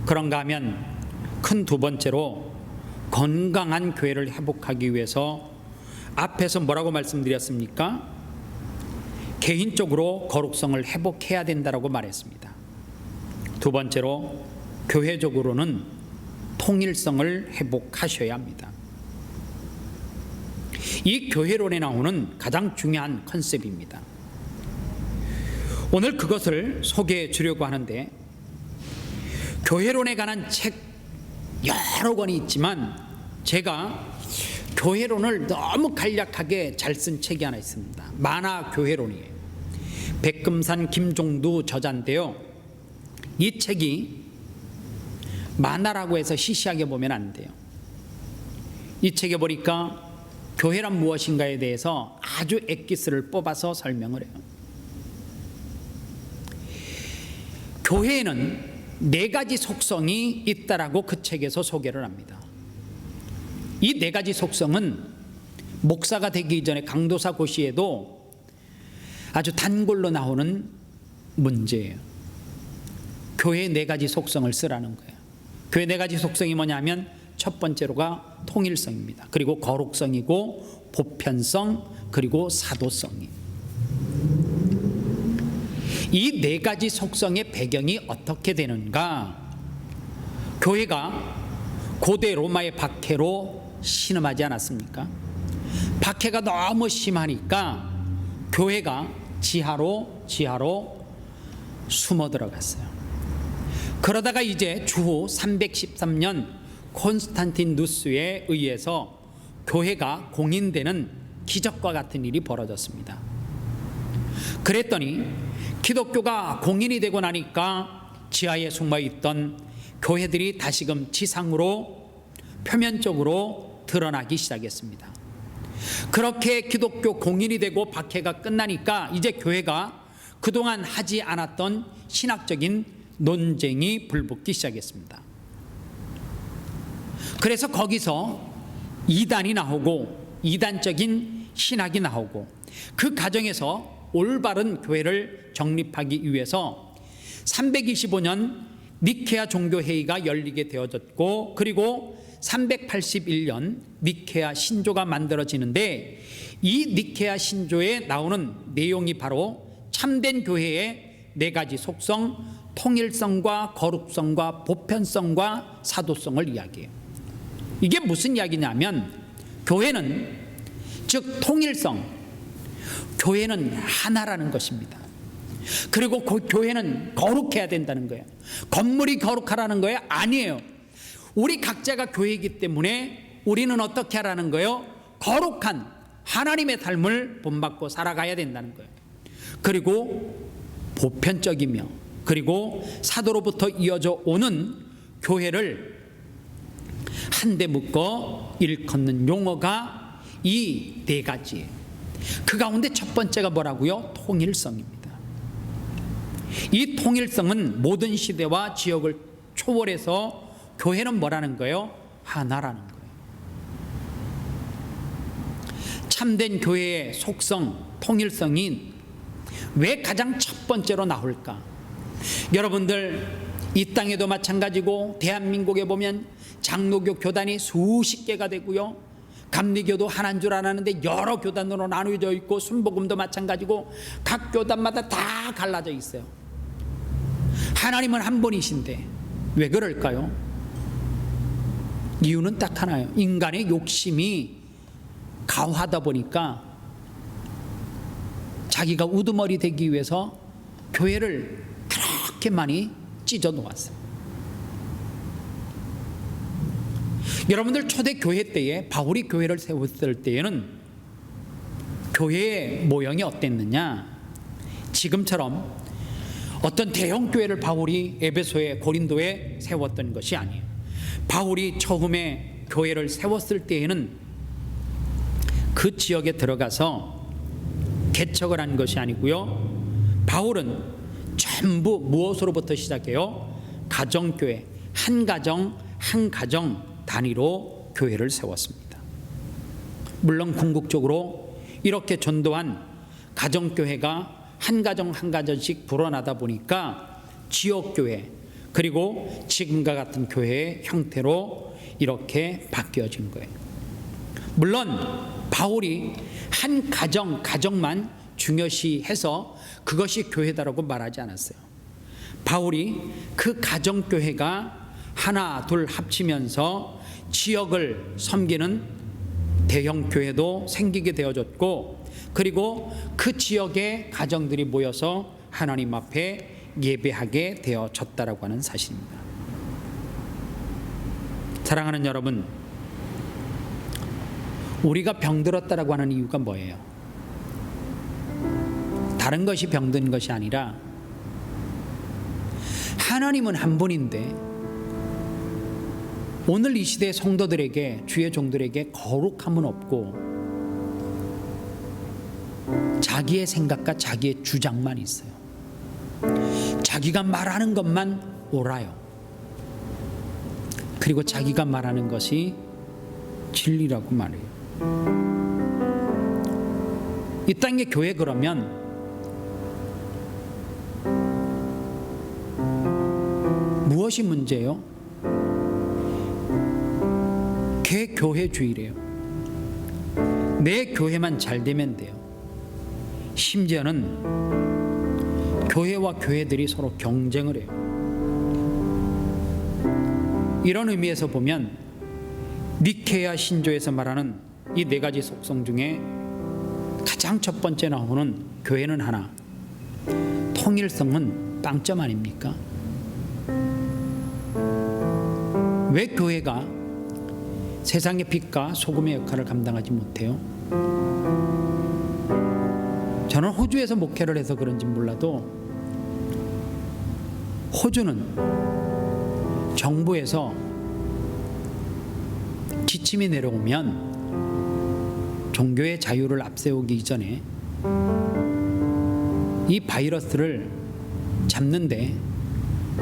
그런가 하면 큰 두 번째로 건강한 교회를 회복하기 위해서 앞에서 뭐라고 말씀드렸습니까? 개인적으로 거룩성을 회복해야 된다고 말했습니다. 두 번째로 교회적으로는 통일성을 회복하셔야 합니다. 이 교회론에 나오는 가장 중요한 컨셉입니다. 오늘 그것을 소개해 주려고 하는데, 교회론에 관한 책 여러 권이 있지만 제가 교회론을 너무 간략하게 잘 쓴 책이 하나 있습니다. 만화 교회론이에요. 백금산 김종두 저자인데요, 이 책이 만화라고 해서 시시하게 보면 안 돼요. 이 책에 보니까 교회란 무엇인가에 대해서 아주 엑기스를 뽑아서 설명을 해요. 교회에는 4가지 속성이 있다라고 그 책에서 소개를 합니다. 이 4가지 속성은 목사가 되기 전에 강도사 고시에도 아주 단골로 나오는 문제예요. 교회의 4가지 속성을 쓰라는 거예요. 교회 4가지 속성이 뭐냐면 첫 번째로가 통일성입니다. 그리고 거룩성이고 보편성, 그리고 사도성이. 이 4가지 속성의 배경이 어떻게 되는가? 교회가 고대 로마의 박해로 신음하지 않았습니까? 박해가 너무 심하니까 교회가 지하로 숨어 들어갔어요. 그러다가 이제 주후 313년 콘스탄티누스에 의해서 교회가 공인되는 기적과 같은 일이 벌어졌습니다. 그랬더니 기독교가 공인이 되고 나니까 지하에 숨어 있던 교회들이 다시금 지상으로 표면적으로 드러나기 시작했습니다. 그렇게 기독교 공인이 되고 박해가 끝나니까 이제 교회가 그동안 하지 않았던 신학적인 논쟁이 불붙기 시작했습니다. 그래서 거기서 이단이 나오고 이단적인 신학이 나오고, 그 과정에서 올바른 교회를 정립하기 위해서 325년 니케아 종교회의가 열리게 되어졌고, 그리고 381년 니케아 신조가 만들어지는데, 이 니케아 신조에 나오는 내용이 바로 참된 교회의 4가지 속성, 통일성과 거룩성과 보편성과 사도성을 이야기해요. 이게 무슨 이야기냐면, 교회는, 즉 통일성, 교회는 하나라는 것입니다. 그리고 교회는 거룩해야 된다는 거예요. 건물이 거룩하라는 거예요? 아니에요. 우리 각자가 교회이기 때문에 우리는 어떻게 하라는 거예요? 거룩한 하나님의 삶을 본받고 살아가야 된다는 거예요. 그리고 보편적이며, 그리고 사도로부터 이어져 오는 교회를 한데 묶어 일컫는 용어가 이 4가지예요. 그 가운데 첫 번째가 뭐라고요? 통일성입니다. 이 통일성은 모든 시대와 지역을 초월해서 교회는 뭐라는 거예요? 하나라는 거예요. 참된 교회의 속성, 통일성이 왜 가장 첫 번째로 나올까? 여러분들, 이 땅에도 마찬가지고 대한민국에 보면 장로교 교단이 수십 개가 되고요, 감리교도 하나인 줄 알았는데 여러 교단으로 나누어져 있고, 순복음도 마찬가지고 각 교단마다 다 갈라져 있어요. 하나님은 한 분이신데 왜 그럴까요? 이유는 딱 하나예요. 인간의 욕심이 강화하다 보니까 자기가 우두머리 되기 위해서 교회를 그렇게 많이 찢어 놓았어요. 여러분들 초대 교회 때에, 바울이 교회를 세웠을 때에는 교회의 모형이 어땠느냐? 지금처럼 어떤 대형 교회를 바울이 에베소에, 고린도에 세웠던 것이 아니에요. 바울이 처음에 교회를 세웠을 때에는 그 지역에 들어가서 개척을 한 것이 아니고요, 바울은 전부 무엇으로부터 시작해요? 가정교회, 한 가정 한 가정 단위로 교회를 세웠습니다. 물론 궁극적으로 이렇게 전도한 가정교회가 한 가정 한 가정씩 불어나다 보니까 지역교회, 그리고 지금과 같은 교회의 형태로 이렇게 바뀌어진 거예요. 물론 바울이 한 가정만 중요시해서 그것이 교회다라고 말하지 않았어요. 바울이 그 가정교회가 하나 둘 합치면서 지역을 섬기는 대형 교회도 생기게 되어졌고, 그리고 그 지역의 가정들이 모여서 하나님 앞에 예배하게 되어졌다라고 하는 사실입니다. 사랑하는 여러분, 우리가 병들었다라고 하는 이유가 뭐예요? 다른 것이 병든 것이 아니라 하나님은 한 분인데 오늘 이 시대의 성도들에게, 주의 종들에게 거룩함은 없고 자기의 생각과 자기의 주장만 있어요. 자기가 말하는 것만 옳아요. 그리고 자기가 말하는 것이 진리라고 말해요. 이 땅의 교회, 그러면 무엇이 문제예요? 개교회주의래요. 내 교회만 잘 되면 돼요. 심지어는 교회와 교회들이 서로 경쟁을 해요. 이런 의미에서 보면 니케아 신조에서 말하는 이 네 가지 속성 중에 가장 첫 번째 나오는 교회는 하나, 통일성은 빵점 아닙니까? 왜 교회가 세상의 빛과 소금의 역할을 감당하지 못해요? 저는 호주에서 목회를 해서 그런지 몰라도 호주는 정부에서 지침이 내려오면 종교의 자유를 앞세우기 이전에 이 바이러스를 잡는데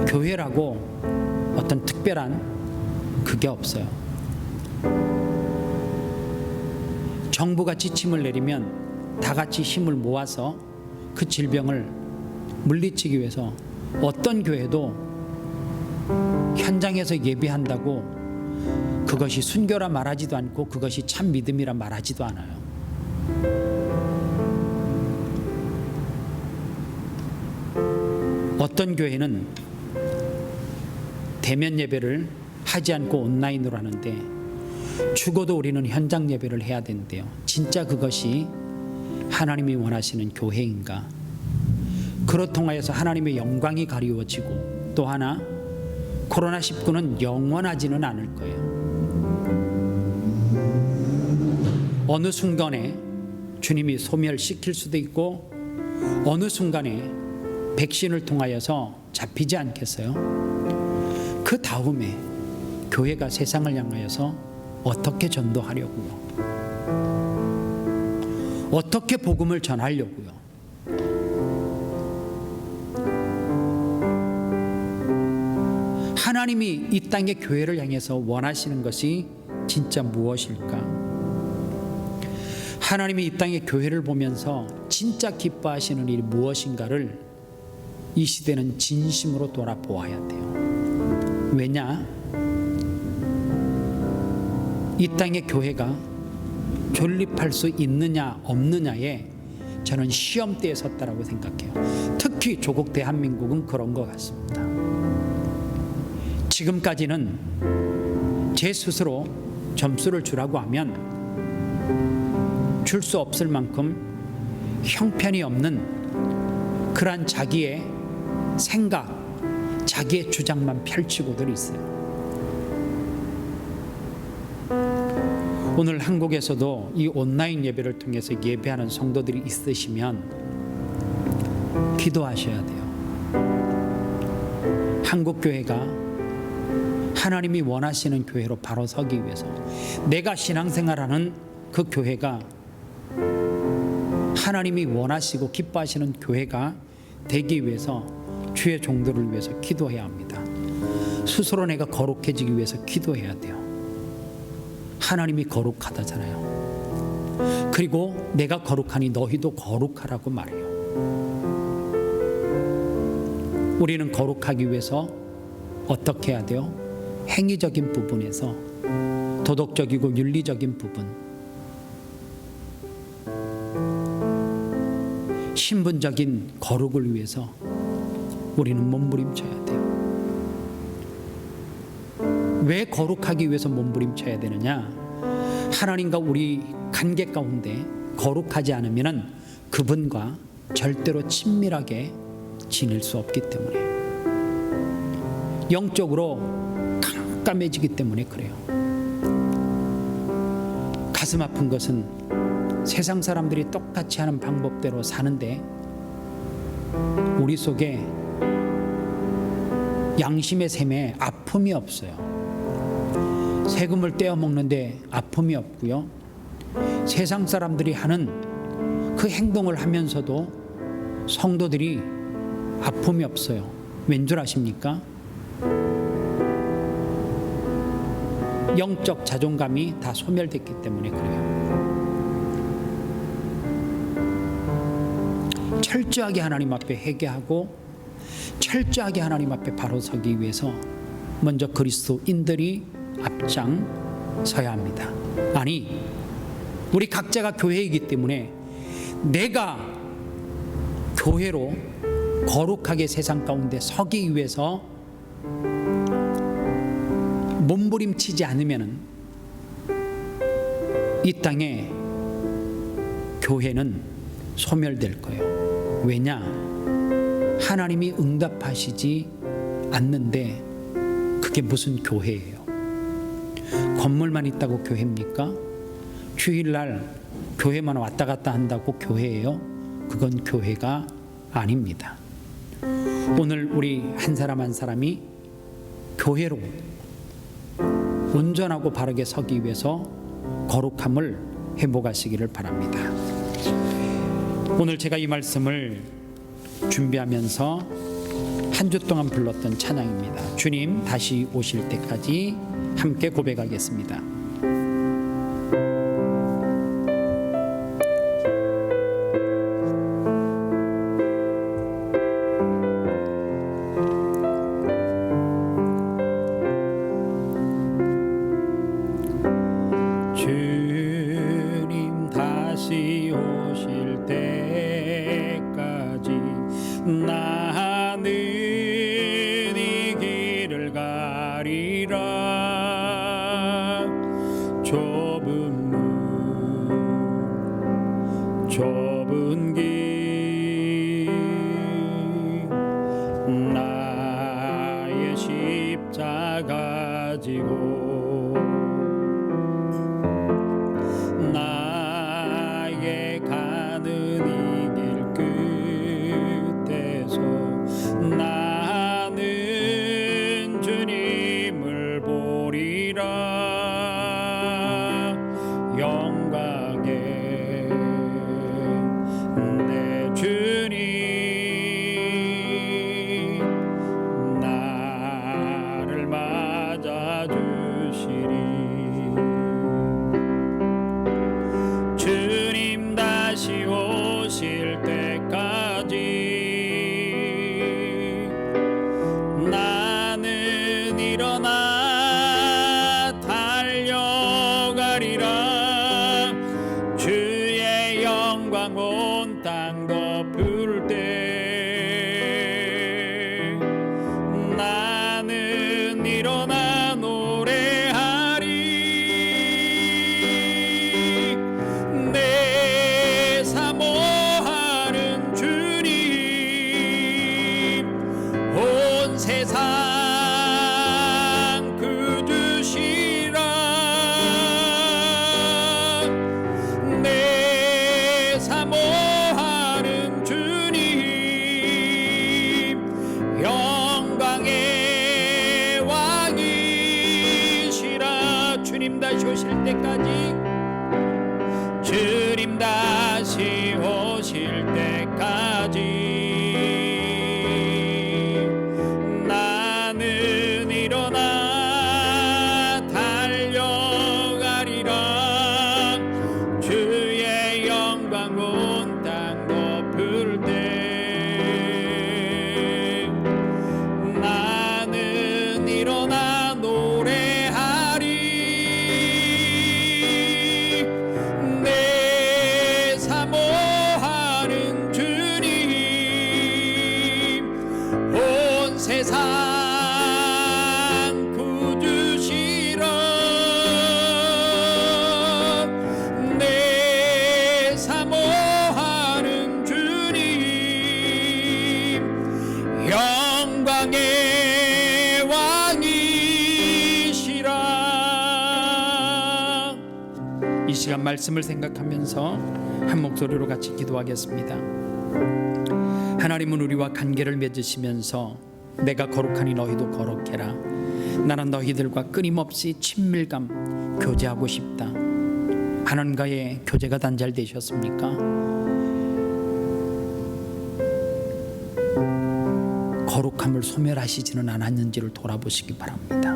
교회라고 어떤 특별한 그게 없어요. 정부가 지침을 내리면 다 같이 힘을 모아서 그 질병을 물리치기 위해서 어떤 교회도 현장에서 예배한다고 그것이 순교라 말하지도 않고 그것이 참 믿음이라 말하지도 않아요. 어떤 교회는 대면 예배를 하지 않고 온라인으로 하는데 죽어도 우리는 현장 예배를 해야 된대요. 진짜 그것이 하나님이 원하시는 교회인가? 그로 통하여서 하나님의 영광이 가리워지고, 또 하나 코로나19는 영원하지는 않을 거예요. 어느 순간에 주님이 소멸시킬 수도 있고 어느 순간에 백신을 통하여서 잡히지 않겠어요? 그 다음에 교회가 세상을 향하여서 어떻게 전도하려고요? 어떻게 복음을 전하려고요? 하나님이 이 땅의 교회를 향해서 원하시는 것이 진짜 무엇일까? 하나님이 이 땅의 교회를 보면서 진짜 기뻐하시는 일이 무엇인가를 이 시대는 진심으로 돌아보아야 돼요. 왜냐? 이 땅의 교회가 존립할 수 있느냐 없느냐에 저는 시험대에 섰다라고 생각해요. 특히 조국 대한민국은 그런 것 같습니다. 지금까지는 제 스스로 점수를 주라고 하면 줄 수 없을 만큼 형편이 없는 그러한 자기의 생각, 자기의 주장만 펼치고들 있어요. 오늘 한국에서도 이 온라인 예배를 통해서 예배하는 성도들이 있으시면 기도하셔야 돼요. 한국 교회가 하나님이 원하시는 교회로 바로 서기 위해서, 내가 신앙생활하는 그 교회가 하나님이 원하시고 기뻐하시는 교회가 되기 위해서 주의 종들을 위해서 기도해야 합니다. 스스로 내가 거룩해지기 위해서 기도해야 돼요. 하나님이 거룩하다잖아요. 그리고 내가 거룩하니 너희도 거룩하라고 말해요. 우리는 거룩하기 위해서 어떻게 해야 돼요? 행위적인 부분에서 도덕적이고 윤리적인 부분, 신분적인 거룩을 위해서 우리는 몸부림쳐야 돼요. 왜 거룩하기 위해서 몸부림쳐야 되느냐? 하나님과 우리 관계 가운데 거룩하지 않으면 그분과 절대로 친밀하게 지낼 수 없기 때문에, 영적으로 깜깜해지기 때문에 그래요. 가슴 아픈 것은 세상 사람들이 똑같이 하는 방법대로 사는데 우리 속에 양심의 샘에 아픔이 없어요. 세금을 떼어 먹는데 아픔이 없고요. 세상 사람들이 하는 그 행동을 하면서도 성도들이 아픔이 없어요. 왠 줄 아십니까? 영적 자존감이 다 소멸됐기 때문에 그래요. 철저하게 하나님 앞에 회개하고 철저하게 하나님 앞에 바로 서기 위해서 먼저 그리스도인들이 앞장서야 합니다. 아니, 우리 각자가 교회이기 때문에 내가 교회로 거룩하게 세상 가운데 서기 위해서 몸부림치지 않으면 이 땅에 교회는 소멸될 거예요. 왜냐? 하나님이 응답하시지 않는데 그게 무슨 교회예요? 건물만 있다고 교회입니까? 주일날 교회만 왔다 갔다 한다고 교회예요? 그건 교회가 아닙니다. 오늘 우리 한 사람 한 사람이 교회로 온전하고 바르게 서기 위해서 거룩함을 회복하시기를 바랍니다. 오늘 제가 이 말씀을 준비하면서 한 주 동안 불렀던 찬양입니다. 주님 다시 오실 때까지 함께 고백하겠습니다. 주님 다시 오실 때까지 나는 이 길을 가리라. 좁은 문 좁은 길 나의 십자가 지고 나의 가는 이 길 끝에서 나는 주님을 보리라. 영광의 내 주님 나를 맞아주시리. 주님 다시 오실 때까지 나는 일어나 달려가리라. 주님 다시 오실 때까지, 주님 다시 오실 때까지 나는 일어나 달려가리라. 주의 영광 온 땅 덮을 때 나는 일어나 노래하리. 내 사모하는 주님 온 세상 구주시라. 내 사모하는 주님 영광의 왕이시라. 이 시간 말씀을 생각하면서 한 목소리로 같이 기도하겠습니다. 하나님은 우리와 관계를 맺으시면서 내가 거룩하니 너희도 거룩해라. 나는 너희들과 끊임없이 친밀감 교제하고 싶다. 하나님과의 교제가 단절되셨습니까? 거룩함을 소멸하시지는 않았는지를 돌아보시기 바랍니다.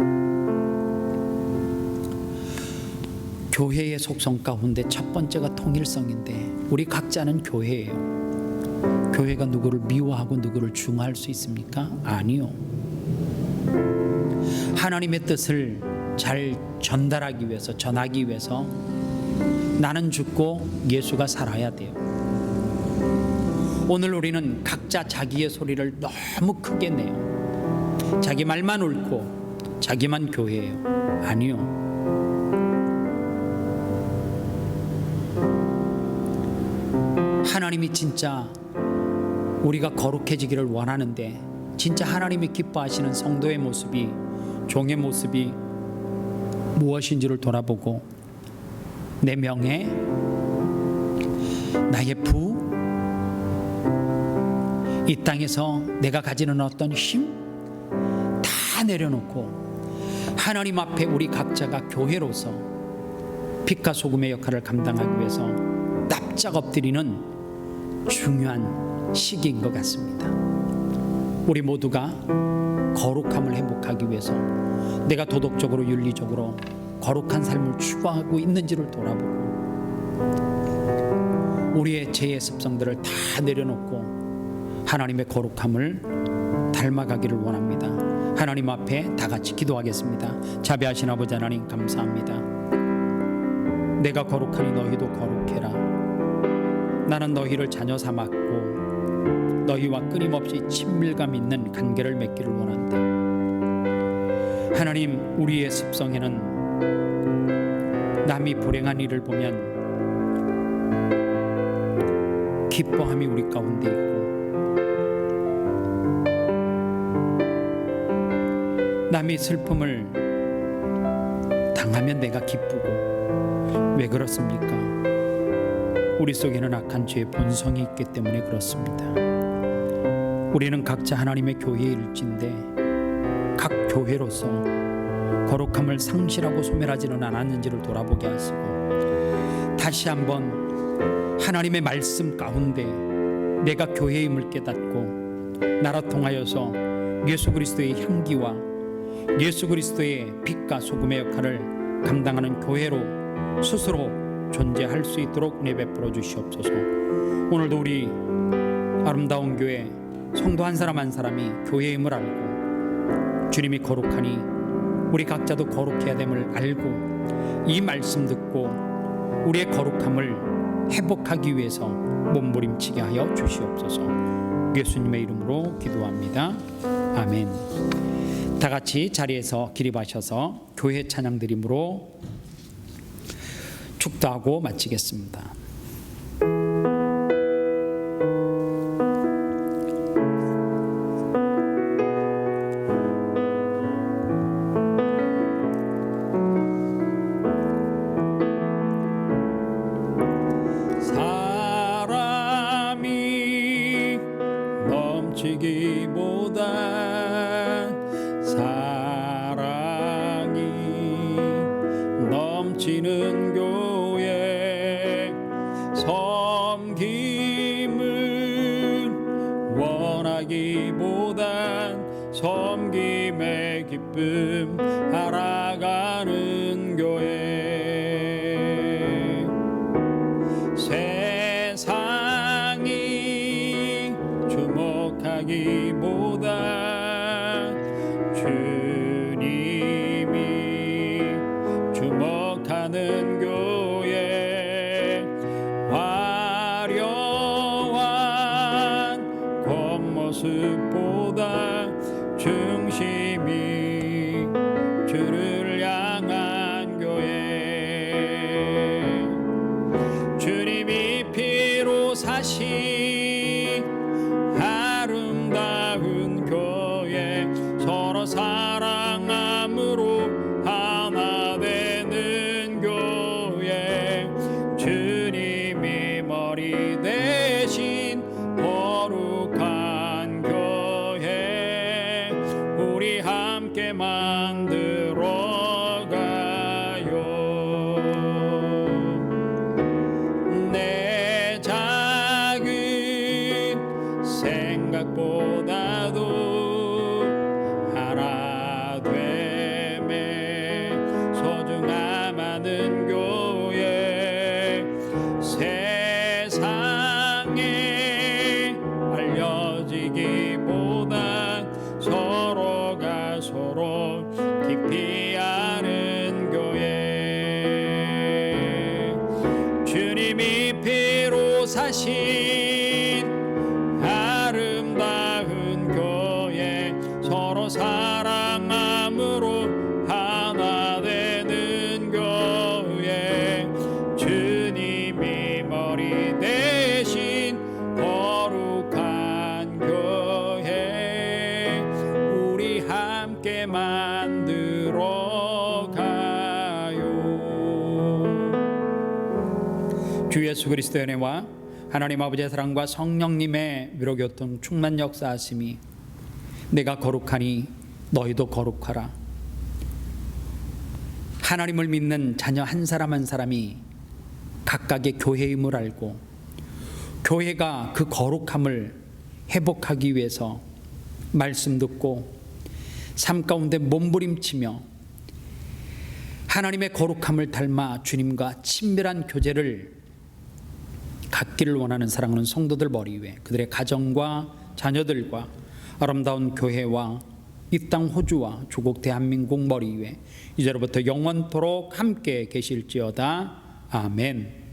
교회의 속성 가운데 첫 번째가 통일성인데 우리 각자는 교회예요. 교회가 누구를 미워하고 누구를 중화할 수 있습니까? 아니요. 하나님의 뜻을 잘 전달하기 위해서, 전하기 위해서 나는 죽고 예수가 살아야 돼요. 오늘 우리는 각자 자기의 소리를 너무 크게 내요. 자기 말만 옳고 자기만 교회예요. 아니요. 하나님이 진짜 우리가 거룩해지기를 원하는데, 진짜 하나님이 기뻐하시는 성도의 모습이, 종의 모습이 무엇인지를 돌아보고 내 명예, 나의 부, 이 땅에서 내가 가지는 어떤 힘 다 내려놓고 하나님 앞에 우리 각자가 교회로서 빛과 소금의 역할을 감당하기 위해서 납작 엎드리는 중요한 시기인 것 같습니다. 우리 모두가 거룩함을 회복하기 위해서 내가 도덕적으로 윤리적으로 거룩한 삶을 추구하고 있는지를 돌아보고 우리의 죄의 습성들을 다 내려놓고 하나님의 거룩함을 닮아가기를 원합니다. 하나님 앞에 다 같이 기도하겠습니다. 자비하신 아버지 하나님, 감사합니다. 내가 거룩하니 너희도 거룩해라. 나는 너희를 자녀 삼았고 너희와 끊임없이 친밀감 있는 관계를 맺기를 원한다. 하나님, 우리의 습성에는 남이 불행한 일을 보면 기뻐함이 우리 가운데 있고, 남이 슬픔을 당하면 내가 기쁘고, 왜 그렇습니까? 우리 속에는 악한 죄의 본성이 있기 때문에 그렇습니다. 우리는 각자 하나님의 교회의 일지인데 각 교회로서 거룩함을 상실하고 소멸하지는 않았는지를 돌아보게 하시고, 다시 한번 하나님의 말씀 가운데 내가 교회임을 깨닫고 나라 통하여서 예수 그리스도의 향기와 예수 그리스도의 빛과 소금의 역할을 감당하는 교회로 스스로 존재할 수 있도록 은혜 베풀어 주시옵소서. 오늘도 우리 아름다운 교회 성도 한 사람 한 사람이 교회임을 알고 주님이 거룩하니 우리 각자도 거룩해야 됨을 알고 이 말씀 듣고 우리의 거룩함을 회복하기 위해서 몸부림치게 하여 주시옵소서. 예수님의 이름으로 기도합니다. 아멘. 다 같이 자리에서 기립하셔서 교회 찬양 드림으로 축도하고 마치겠습니다. 사람이 넘치기보다 사랑이 하시는 교회 섬김을 원하기보단 섬김의 기쁨 알아가는 교회 세상이 주목하기보다 주님이 주목하는 교회 화려한 겉모습보다 중심이 주를 향한 교회 주님이 피로 사신 아름다운 교회 서로 사랑함으로 하나 되는 교회 주님이 머리 대신 거룩한 교회 우리 함께 만들어 가요. 내 작은 생각보다도 하나 됨에 소중함하는 교회 세상에 알려지기보단 서로가 서로 깊이 아는 교회 주님이 피로 사신 아름다운 교회 서로 사랑함으로 하나 되는 교회 주님이 머리 대신 거룩한 교회 우리 함께 만들어 가요. 주 예수 그리스도의 은혜와 하나님 아버지의 사랑과 성령님의 위로교통 충만 역사하심이 내가 거룩하니 너희도 거룩하라. 하나님을 믿는 자녀 한 사람 한 사람이 각각의 교회임을 알고 교회가 그 거룩함을 회복하기 위해서 말씀 듣고 삶 가운데 몸부림치며 하나님의 거룩함을 닮아 주님과 친밀한 교제를 갖기를 원하는 사랑하는 성도들 머리 위에 그들의 가정과 자녀들과 아름다운 교회와 이 땅 호주와 조국 대한민국 머리 위에 이제로부터 영원토록 함께 계실지어다. 아멘.